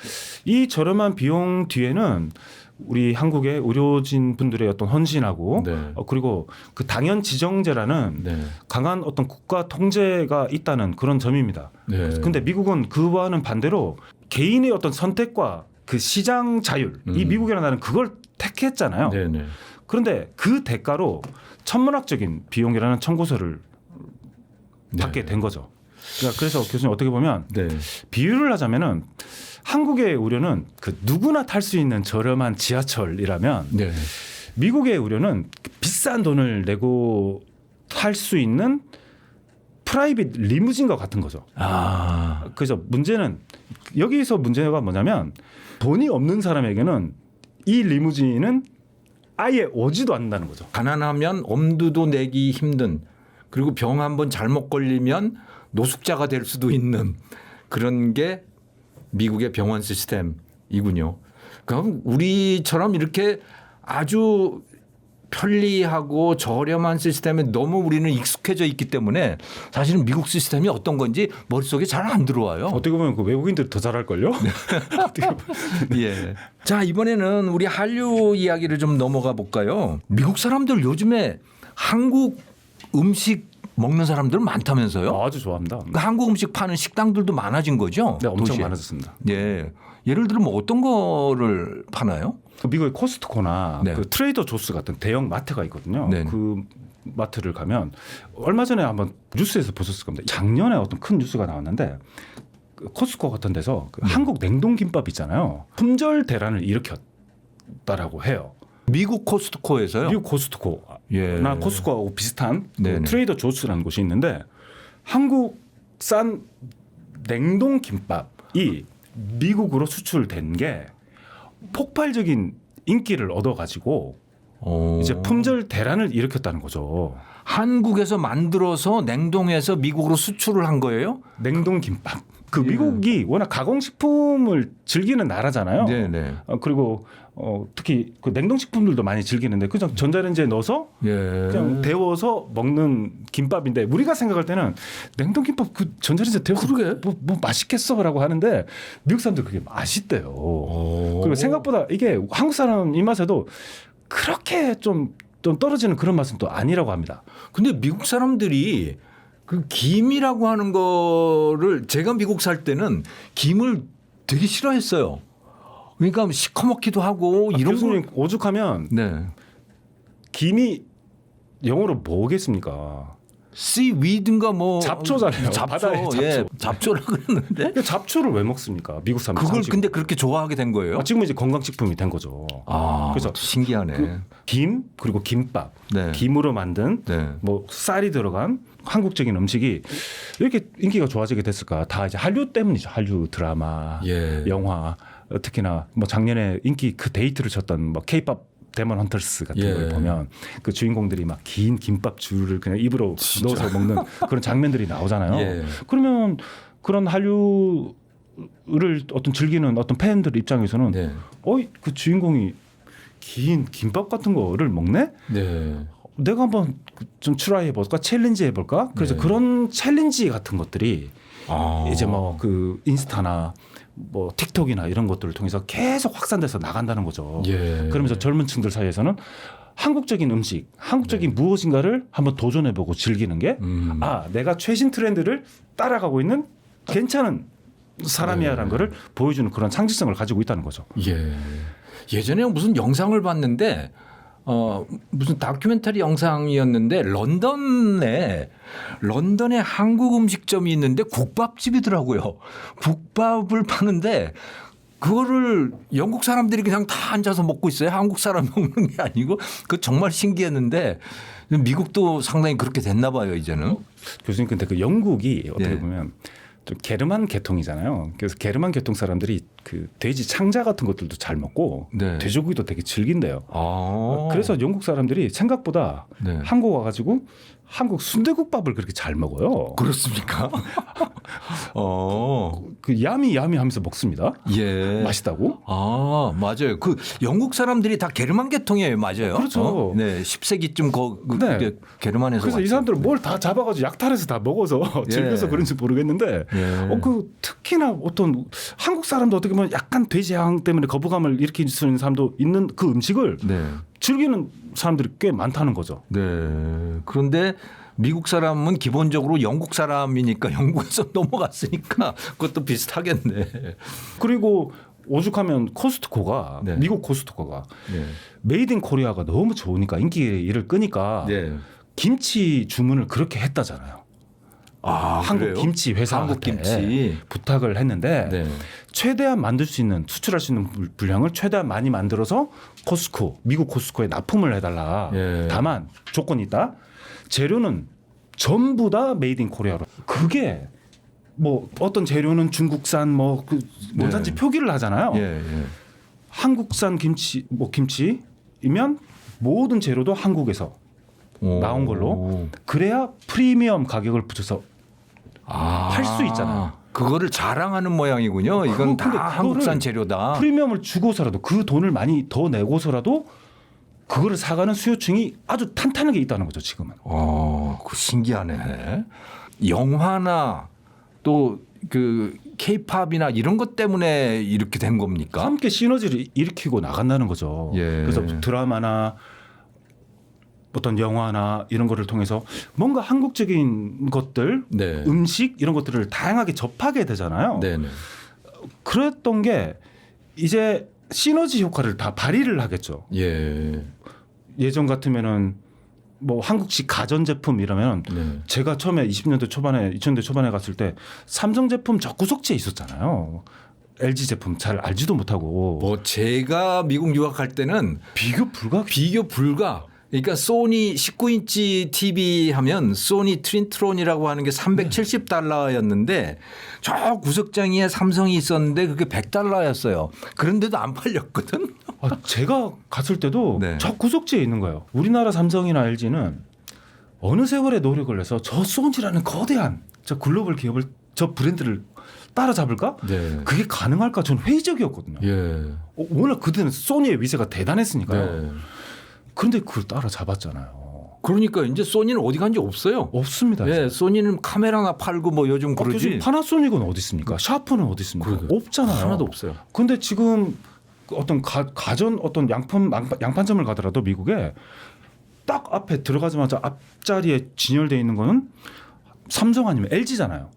이 저렴한 비용 뒤에는 우리 한국의 의료진 분들의 어떤 헌신하고 네. 그리고 그 당연 지정제라는 네. 강한 어떤 국가 통제가 있다는 그런 점입니다. 네. 근데 미국은 그와는 반대로 개인의 어떤 선택과 그 시장 자율 이 미국이라는 나라는 그걸 택했잖아요. 네, 네. 그런데 그 대가로 천문학적인 비용이라는 청구서를 받게 된 거죠. 그러니까 그래서 교수님 어떻게 보면 네. 비유를 하자면은 한국의 의료는 그 누구나 탈 수 있는 저렴한 지하철이라면 네. 미국의 의료는 비싼 돈을 내고 탈 수 있는 프라이빗 리무진과 같은 거죠. 아. 그래서 문제는 여기서 문제가 뭐냐면 돈이 없는 사람에게는 이 리무진은 아예 오지도 않는다는 거죠. 가난하면 엄두도 내기 힘든 그리고 병 한번 잘못 걸리면 노숙자가 될 수도 있는 그런 게 미국의 병원 시스템이군요. 그럼 우리처럼 이렇게 아주 편리하고 저렴한 시스템에 너무 우리는 익숙해져 있기 때문에 사실은 미국 시스템이 어떤 건지 머릿속에 잘 안 들어와요. 어떻게 보면 그 외국인들이 더 잘할걸요? 예. 자, 이번에는 우리 한류 이야기를 좀 넘어가 볼까요? 미국 사람들 요즘에 한국 음식 먹는 사람들 많다면서요? 아주 좋아합니다. 그러니까 한국 음식 파는 식당들도 많아진 거죠? 네, 엄청 도시에? 많아졌습니다. 예. 예를 들어 뭐 어떤 거를 파나요? 그 미국의 코스트코나 네. 그 트레이더 조스 같은 대형 마트가 있거든요. 네. 그 마트를 가면 얼마 전에 한번 뉴스에서 보셨을 겁니다. 작년에 어떤 큰 뉴스가 나왔는데 그 코스트코 같은 데서 그 한국 냉동 김밥 있잖아요. 품절 대란을 일으켰다라고 해요. 미국 코스트코에서요? 미국 코스트코나 예. 코스트코하고 비슷한 그 네네. 트레이더 조스라는 곳이 있는데 한국산 냉동 김밥이 미국으로 수출된 게 폭발적인 인기를 얻어가지고 이제 품절 대란을 일으켰다는 거죠. 한국에서 만들어서 냉동해서 미국으로 수출을 한 거예요? 냉동 김밥. 그 예. 미국이 워낙 가공식품을 즐기는 나라잖아요. 네네. 그리고 특히 그 냉동식품들도 많이 즐기는데 그냥 전자레인지에 넣어서 예. 그냥 데워서 먹는 김밥인데 우리가 생각할 때는 냉동 김밥 그 전자레인지에 데워서 그러게. 뭐 맛있겠어라고 하는데 미국 사람들 그게 맛있대요. 그리고 생각보다 이게 한국 사람 입맛에도 그렇게 좀 떨어지는 그런 맛은 또 아니라고 합니다. 근데 미국 사람들이 그 김이라고 하는 거를 제가 미국 살 때는 김을 되게 싫어했어요. 그러니까 시커멓기도 하고 이런 거. 교수님 오죽하면 네. 김이 영어로 뭐겠습니까? 씨위드인가 뭐 잡초잖아요. 잡초. 바다의 잡초. 예. 잡초라 그러는데 그 잡초를 왜 먹습니까? 미국 사람들. 그걸 상식으로. 근데 그렇게 좋아하게 된 거예요? 지금 이제 건강식품이 된 거죠. 그래서 신기하네. 김 그리고 김밥, 네. 김으로 만든 네. 뭐 쌀이 들어간 한국적인 음식이 이렇게 인기가 좋아지게 됐을까? 다 이제 한류 때문이죠. 한류 드라마, 예. 영화, 특히나 뭐 작년에 인기 그 데이트를 쳤던 뭐 K-팝 데몬 헌터스 같은 예. 걸 보면 그 주인공들이 막 긴 김밥 줄을 그냥 입으로 넣어서 먹는 그런 장면들이 나오잖아요. 예. 그러면 그런 한류를 어떤 즐기는 어떤 팬들 입장에서는 네. 그 주인공이 긴 김밥 같은 거를 먹네? 네. 내가 한번 좀 트라이 해볼까? 챌린지 해볼까? 그래서 네. 그런 챌린지 같은 것들이 이제 뭐 그 인스타나 뭐 틱톡이나 이런 것들을 통해서 계속 확산돼서 나간다는 거죠. 예. 그러면서 젊은 층들 사이에서는 한국적인 음식, 한국적인 무엇인가를 한번 도전해보고 즐기는 게 내가 최신 트렌드를 따라가고 있는 괜찮은 사람이야라는 거를 보여주는 그런 상징성을 가지고 있다는 거죠. 예. 예전에 무슨 영상을 봤는데 무슨 다큐멘터리 영상이었는데 런던에 한국 음식점이 있는데 국밥집이더라고요. 국밥을 파는데 그거를 영국 사람들이 그냥 다 앉아서 먹고 있어요. 한국 사람 먹는 게 아니고 그 정말 신기했는데 미국도 상당히 그렇게 됐나 봐요 이제는. 교수님 근데 그 영국이 어떻게 네. 보면 좀 게르만 계통이잖아요. 그래서 게르만 계통 사람들이 그 돼지 창자 같은 것들도 잘 먹고 네. 돼지고기도 되게 즐긴대요. 아. 그래서 영국 사람들이 생각보다 네. 한국 와가지고 한국 순대국밥을 그렇게 잘 먹어요. 그렇습니까? 그 야미 하면서 먹습니다. 예. 맛있다고? 아, 맞아요. 그 영국 사람들이 다 게르만 계통이에요. 맞아요. 그렇죠. 네. 10세기쯤 네. 게르만에서 그래서 왔죠. 이 사람들은 뭘 다 잡아가지고 약탈해서 다 먹어서 즐겨서 그런지 모르겠는데 예. 그 특히나 어떤 한국 사람도 어떻게 보면 약간 돼지 향 때문에 거부감을 일으킬 수 있는 사람도 있는 그 음식을 네. 즐기는 사람들이 꽤 많다는 거죠. 네. 그런데 미국 사람은 기본적으로 영국 사람이니까 영국에서 넘어갔으니까 그것도 비슷하겠네. 그리고 오죽하면 코스트코가 네. 미국 코스트코가 네. 메이드 인 코리아가 너무 좋으니까 인기를 끄니까 네. 김치 주문을 그렇게 했다잖아요. 한국 그래요? 김치 한국 회사한테 김치. 부탁을 했는데 네. 최대한 만들 수 있는 수출할 수 있는 분량을 최대한 많이 만들어서 미국 코스트코에 납품을 해달라. 예. 다만 조건이 있다. 재료는 전부 다 메이드 인 코리아로. 그게 뭐 어떤 재료는 중국산 뭐 그 원산지 표기를 하잖아요. 예, 예. 한국산 김치이면 모든 재료도 한국에서 나온 걸로 그래야 프리미엄 가격을 붙여서 팔 수 있잖아요. 그거를 자랑하는 모양이군요. 이건 다 근데 한국산 그거를 재료다. 프리미엄을 주고서라도 그 돈을 많이 더 내고서라도 그거를 사가는 수요층이 아주 탄탄하게 있다는 거죠 지금은. 그 신기하네. 영화나 또 그 K-팝이나 이런 것 때문에 이렇게 된 겁니까? 함께 시너지를 일으키고 나간다는 거죠. 예. 그래서 드라마나 어떤 영화나 이런 거를 통해서 뭔가 한국적인 것들, 네. 음식 이런 것들을 다양하게 접하게 되잖아요. 네네. 그랬던 게 이제 시너지 효과를 다 발휘를 하겠죠. 예. 예전 같으면은 뭐 한국식 가전 제품 이러면 네. 제가 처음에 20년대 초반에 2000년대 초반에 갔을 때 삼성 제품 적구석지에 있었잖아요. LG 제품 잘 알지도 못하고 뭐 제가 미국 유학할 때는 비교 불가. 비교 불가. 그러니까 소니 19인치 TV 하면 소니 트윈트론이라고 하는 게 $370였는데 저 구석장이에 삼성이 있었는데 그게 $100였어요. 그런데도 안 팔렸거든. 제가 갔을 때도 네. 적구석지에 있는 거예요. 우리나라 삼성이나 LG는 어느 세월에 노력을 해서 저 소니라는 거대한 저 글로벌 기업을 저 브랜드를 따라잡을까? 네. 그게 가능할까? 저는 회의적이었거든요. 예. 워낙 그때는 소니의 위세가 대단했으니까요. 네. 그런데 그걸 따라잡았잖아요. 그러니까 이제 소니는 어디 간지 없어요. 없습니다. 예, 소니는 카메라나 팔고 뭐 요즘 요즘 그러지. 파나소닉은 어디 있습니까? 샤프는 어디 있습니까? 그러게요. 없잖아요. 하나도 없어요. 근데 지금 어떤 가전 어떤 양판점을 가더라도 미국에 딱 앞에 들어가자마자 앞자리에 진열되어 있는 거는 삼성 아니면 LG잖아요.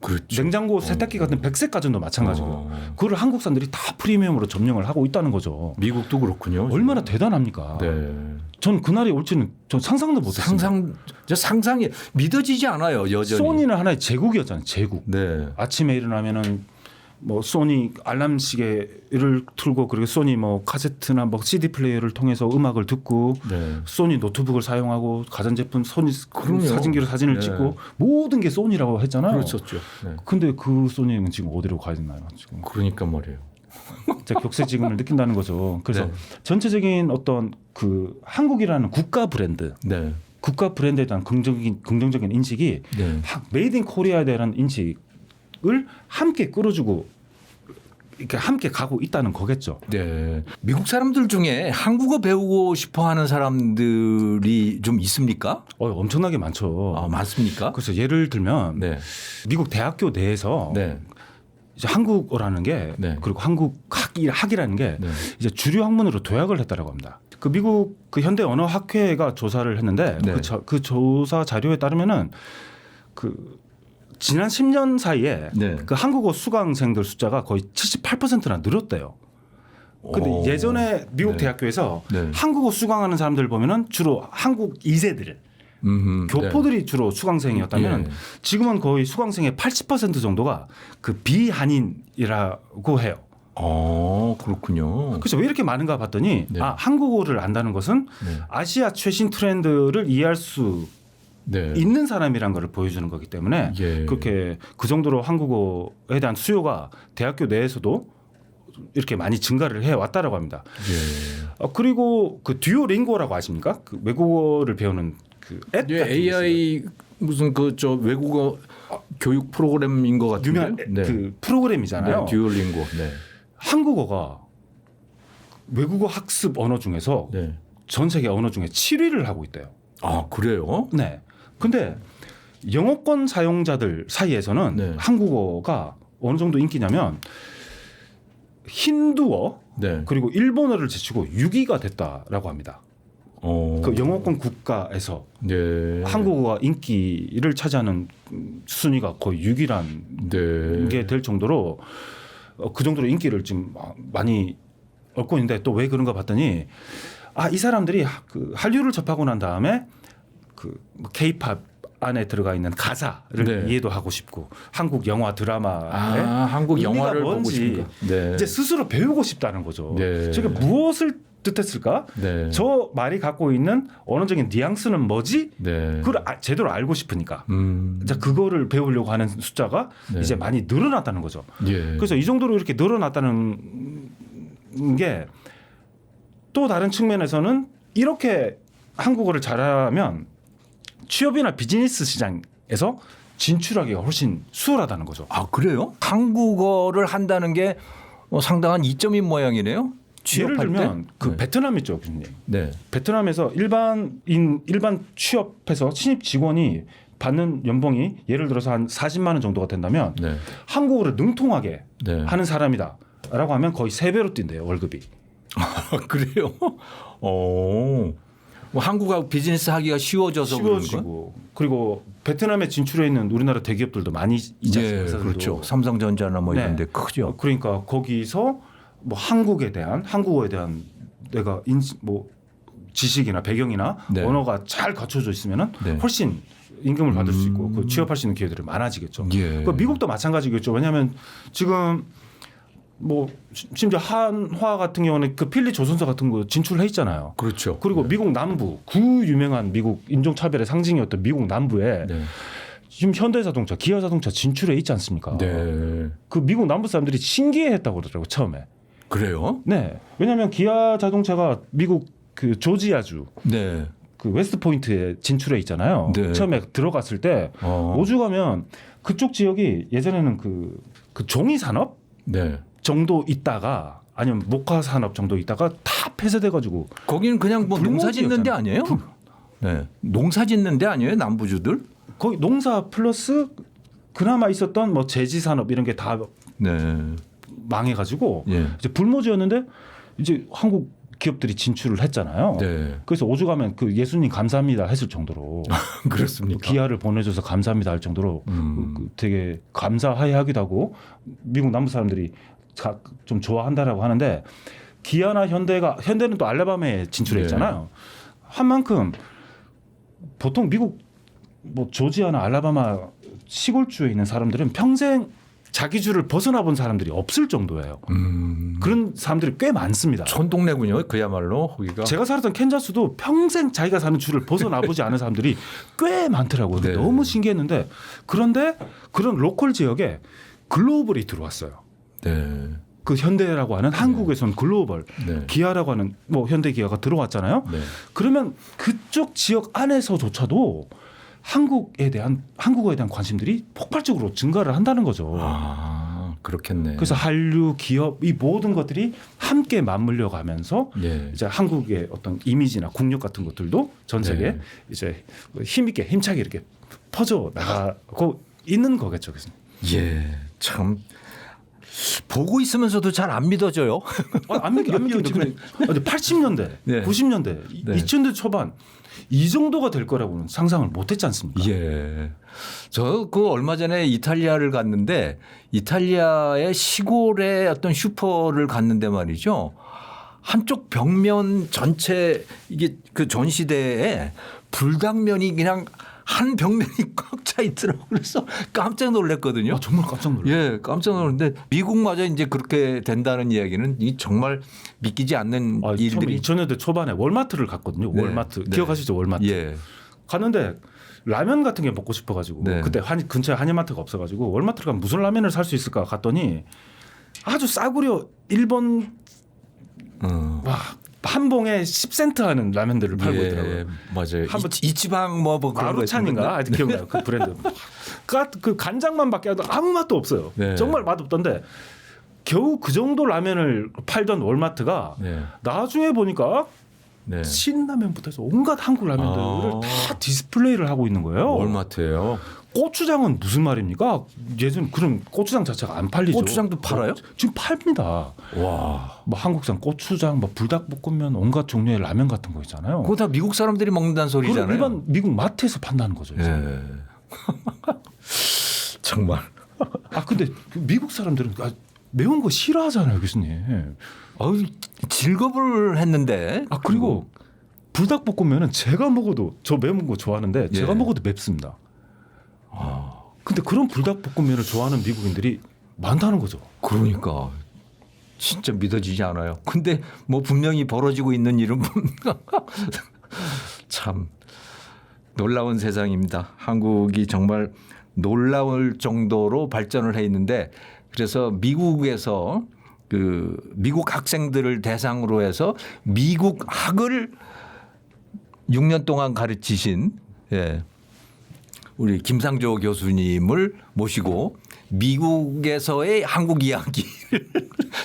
그렇죠. 냉장고 세탁기 같은 백색 가전도 마찬가지고 그거를 한국 사람들이 다 프리미엄으로 점령을 하고 있다는 거죠. 미국도 그렇군요. 얼마나 대단합니까? 네. 전 그날이 올지는 전 상상도 못했습니다. 상상이 믿어지지 않아요. 여전히. 소니는 하나의 제국이었잖아요. 제국. 네. 아침에 일어나면은 뭐 소니 알람 시계를 틀고 그리고 소니 뭐 카세트나 뭐 CD 플레이어를 통해서 음악을 듣고 네. 소니 노트북을 사용하고 가전제품 소니 그럼요. 사진기로 사진을 네. 찍고 모든 게 소니라고 했잖아요. 그렇었죠. 네. 근데 그 소니는 지금 어디로 가 있나요? 지금 그러니까 말이에요. 진짜 격세지감을 느낀다는 거죠. 그래서 네. 전체적인 어떤 그 한국이라는 국가 브랜드, 네. 국가 브랜드에 대한 긍정적인 인식이 네. 메이드 인 코리아에 대한 인식을 함께 끌어주고 이렇게 함께 가고 있다는 거겠죠. 네. 미국 사람들 중에 한국어 배우고 싶어 하는 사람들이 좀 있습니까? 엄청나게 많죠. 아, 많습니까? 그래서 예를 들면 네. 미국 대학교 내에서 네. 이제 한국어라는 게 네. 그리고 한국 학이라는 게 네. 이제 주류 학문으로 도약을 했다라고 합니다. 그 미국 그 현대 언어 학회가 조사를 했는데 네. 그 조사 자료에 따르면은 그 지난 10년 사이에 네. 그 한국어 수강생들 숫자가 거의 78%나 늘었대요. 근데 오. 예전에 미국 네. 대학교에서 네. 한국어 수강하는 사람들 보면은 주로 한국 2세들 교포들이 주로 수강생이었다면 예. 지금은 거의 수강생의 80% 정도가 그 비한인이라고 해요. 그렇군요. 그래서 왜 이렇게 많은가 봤더니 네. 한국어를 안다는 것은 네. 아시아 최신 트렌드를 이해할 수 네. 있는 사람이란 걸 보여주는 거기 때문에 예. 그렇게 그 정도로 한국어에 대한 수요가 대학교 내에서도 이렇게 많이 증가를 해왔다라고 합니다. 예. 그리고 그 듀오링고라고 아십니까? 그 외국어를 배우는 그 앱 예, 같은 게 있어요. AI 무슨 그 저 외국어 교육 프로그램인 것 같은데. 유명한 그 프로그램이잖아요. 네, 듀오링고. 네. 한국어가 외국어 학습 언어 중에서 네. 전 세계 언어 중에 7위를 하고 있대요. 아, 그래요? 네. 근데 영어권 사용자들 사이에서는 네. 한국어가 어느 정도 인기냐면 힌두어 네. 그리고 일본어를 제치고 6위가 됐다라고 합니다. 그 영어권 국가에서 네. 한국어가 인기를 차지하는 순위가 거의 6위란 네. 게 될 정도로 그 정도로 인기를 지금 많이 얻고 있는데 또 왜 그런가 봤더니 이 사람들이 그 한류를 접하고 난 다음에 그 K-팝 안에 들어가 있는 가사를 네. 이해도 하고 싶고 한국 영화 드라마에 한국 의미가 영화를 보고 뭔지 싶은가. 네. 이제 스스로 배우고 싶다는 거죠. 네. 저게 무엇을 뜻했을까? 네. 저 말이 갖고 있는 언어적인 뉘앙스는 뭐지? 네. 그걸 제대로 알고 싶으니까. 자, 그거를 배우려고 하는 숫자가 네. 이제 많이 늘어났다는 거죠. 예. 그래서 이 정도로 이렇게 늘어났다는 게 또 다른 측면에서는 이렇게 한국어를 잘하면 취업이나 비즈니스 시장에서 진출하기가 훨씬 수월하다는 거죠. 아, 그래요? 한국어를 한다는 게 상당한 이점인 모양이네요. 예를 취업할 들면 때? 그 네. 베트남 있죠, 교수님. 네. 베트남에서 일반 취업해서 신입 직원이 받는 연봉이 예를 들어서 한 40만 원 정도가 된다면 네. 한국어를 능통하게 네. 하는 사람이다라고 하면 거의 3배로 뛴대요, 월급이. 그래요? 뭐 한국하고 비즈니스 하기가 쉬워져서 그런 거. 쉬워지고 그리고 베트남에 진출해 있는 우리나라 대기업들도 많이 있지 예, 않습니까? 그렇죠. 삼성전자나 뭐 네. 이런 데 크죠. 그러니까 거기서 뭐 한국어에 대한 내가 뭐 지식이나 배경이나 네. 언어가 잘 갖춰져 있으면은 네. 훨씬 임금을 받을 수 있고 그 취업할 수 있는 기회들이 많아지겠죠. 예. 그 미국도 마찬가지겠죠. 왜냐하면 지금 뭐 심지어 한화 같은 경우는 그 필리 조선사 같은 거 진출해 있잖아요. 그렇죠. 그리고 미국 남부 그 유명한 미국 인종차별의 상징이었던 미국 남부에 네. 지금 현대자동차, 기아자동차 진출해 있지 않습니까? 네. 그 미국 남부 사람들이 신기해했다고 그러더라고 처음에. 그래요? 네. 왜냐하면 기아 자동차가 미국 그 조지아주 네. 그 웨스트 포인트에 진출해 있잖아요. 네. 처음에 들어갔을 때 오죽하면 그쪽 지역이 예전에는 그 종이 산업 네. 정도 있다가 아니면 목화 산업 정도 있다가 다 폐쇄돼 가지고 거기는 그냥 뭐 농사 짓는 데 아니에요? 네. 농사 짓는 데 아니에요? 남부주들? 거기 농사 플러스 그나마 있었던 뭐 제지 산업 이런 게 다 네. 망해 가지고 예. 이제 불모지였는데 이제 한국 기업들이 진출을 했잖아요. 네. 그래서 오죽하면 그 예수님 감사합니다 했을 정도로 그렇습니까? 기아를 보내줘서 감사합니다 할 정도로 그 되게 감사하게도 하고 미국 남부 사람들이 좀 좋아한다라고 하는데 기아나 현대는 또 알라바마에 진출했잖아요. 한 만큼 보통 미국 뭐 조지아나 알라바마 시골주에 있는 사람들은 평생 자기 주를 벗어나 본 사람들이 없을 정도예요. 그런 사람들이 꽤 많습니다. 촌동네군요. 그야말로 거기가. 제가 살았던 캔자스도 평생 자기가 사는 주를 벗어나 보지 않은 사람들이 꽤 많더라고요. 네. 너무 신기했는데 그런데 그런 로컬 지역에 글로벌이 들어왔어요. 네. 그 현대라고 하는 한국에선 글로벌 네. 기아라고 하는 뭐 현대 기아가 들어왔잖아요. 네. 그러면 그쪽 지역 안에서조차도 한국어에 대한 관심들이 폭발적으로 증가를 한다는 거죠. 아, 그렇겠네. 그래서 한류 기업 이 모든 것들이 함께 맞물려 가면서 예. 이제 한국의 어떤 이미지나 국력 같은 것들도 전 세계에 네. 이제 힘있게 힘차게 이렇게 퍼져 나가고 있는 거겠죠. 그래서. 예. 참 보고 있으면서도 잘 안 믿어져요. 안 믿겨. 근데 80년대, 네. 90년대, 네. 2000대 초반 이 정도가 될 거라고는 상상을 못했지 않습니까? 예. 저 그 얼마 전에 이탈리아를 갔는데 이탈리아의 시골의 어떤 슈퍼를 갔는데 말이죠. 한쪽 벽면 전체 이게 그 전시대에 불닭면이 그냥 한 벽면이 꽉 차 있더라고요. 그래서 깜짝 놀랐거든요. 정말 깜짝 놀랐어요. 예, 깜짝 놀랐는데 미국마저 이제 그렇게 된다는 이야기는 이 정말 믿기지 않는 일들이 2000년대 초반에 월마트를 갔거든요. 네. 월마트 네. 기억하시죠? 월마트. 예. 갔는데 라면 같은 게 먹고 싶어가지고 네. 그때 근처에 한인마트가 없어가지고 월마트를 가면 무슨 라면을 살 수 있을까 갔더니 아주 싸구려 일본 한 봉에 10센트 하는 라면들을 팔고 예, 있더라고요. 맞아요. 한번 이치방 뭐 그런 거 마루찬인가 하여튼 기억나요. 그 브랜드. 그 간장만밖에 아무 맛도 없어요. 네. 정말 맛없던데 겨우 그 정도 라면을 팔던 월마트가 네. 나중에 보니까 네. 신라면부터 해서 온갖 한국 라면들을 다 디스플레이를 하고 있는 거예요. 월마트예요. 고추장은 무슨 말입니까? 예전 그런 고추장 자체가 안 팔리죠. 고추장도 팔아요? 지금 팝니다. 와. 뭐 한국산 고추장, 뭐 불닭볶음면, 온갖 종류의 라면 같은 거 있잖아요. 그거 다 미국 사람들이 먹는다는 그걸 소리잖아요. 일반 미국 마트에서 판다는 거죠. 이제. 예. 정말. 근데 그 미국 사람들은 매운 거 싫어하잖아요, 교수님. 즐겁을 했는데. 그리고 불닭볶음면은 제가 먹어도 저 매운 거 좋아하는데 제가 예. 먹어도 맵습니다. 근데 그런 불닭볶음면을 좋아하는 미국인들이 많다는 거죠. 그러니까 진짜 믿어지지 않아요. 근데 뭐 분명히 벌어지고 있는 일은 참 놀라운 세상입니다. 한국이 정말 놀라울 정도로 발전을 해 있는데 그래서 미국에서 그 미국 학생들을 대상으로 해서 미국 학을 6년 동안 가르치신 우리 김상조 교수님을 모시고 미국에서의 한국 이야기를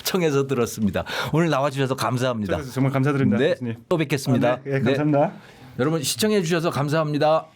청해서 들었습니다. 오늘 나와주셔서 감사합니다. 정말 감사드립니다. 네, 교수님. 또 뵙겠습니다. 네, 감사합니다. 여러분 시청해 주셔서 감사합니다.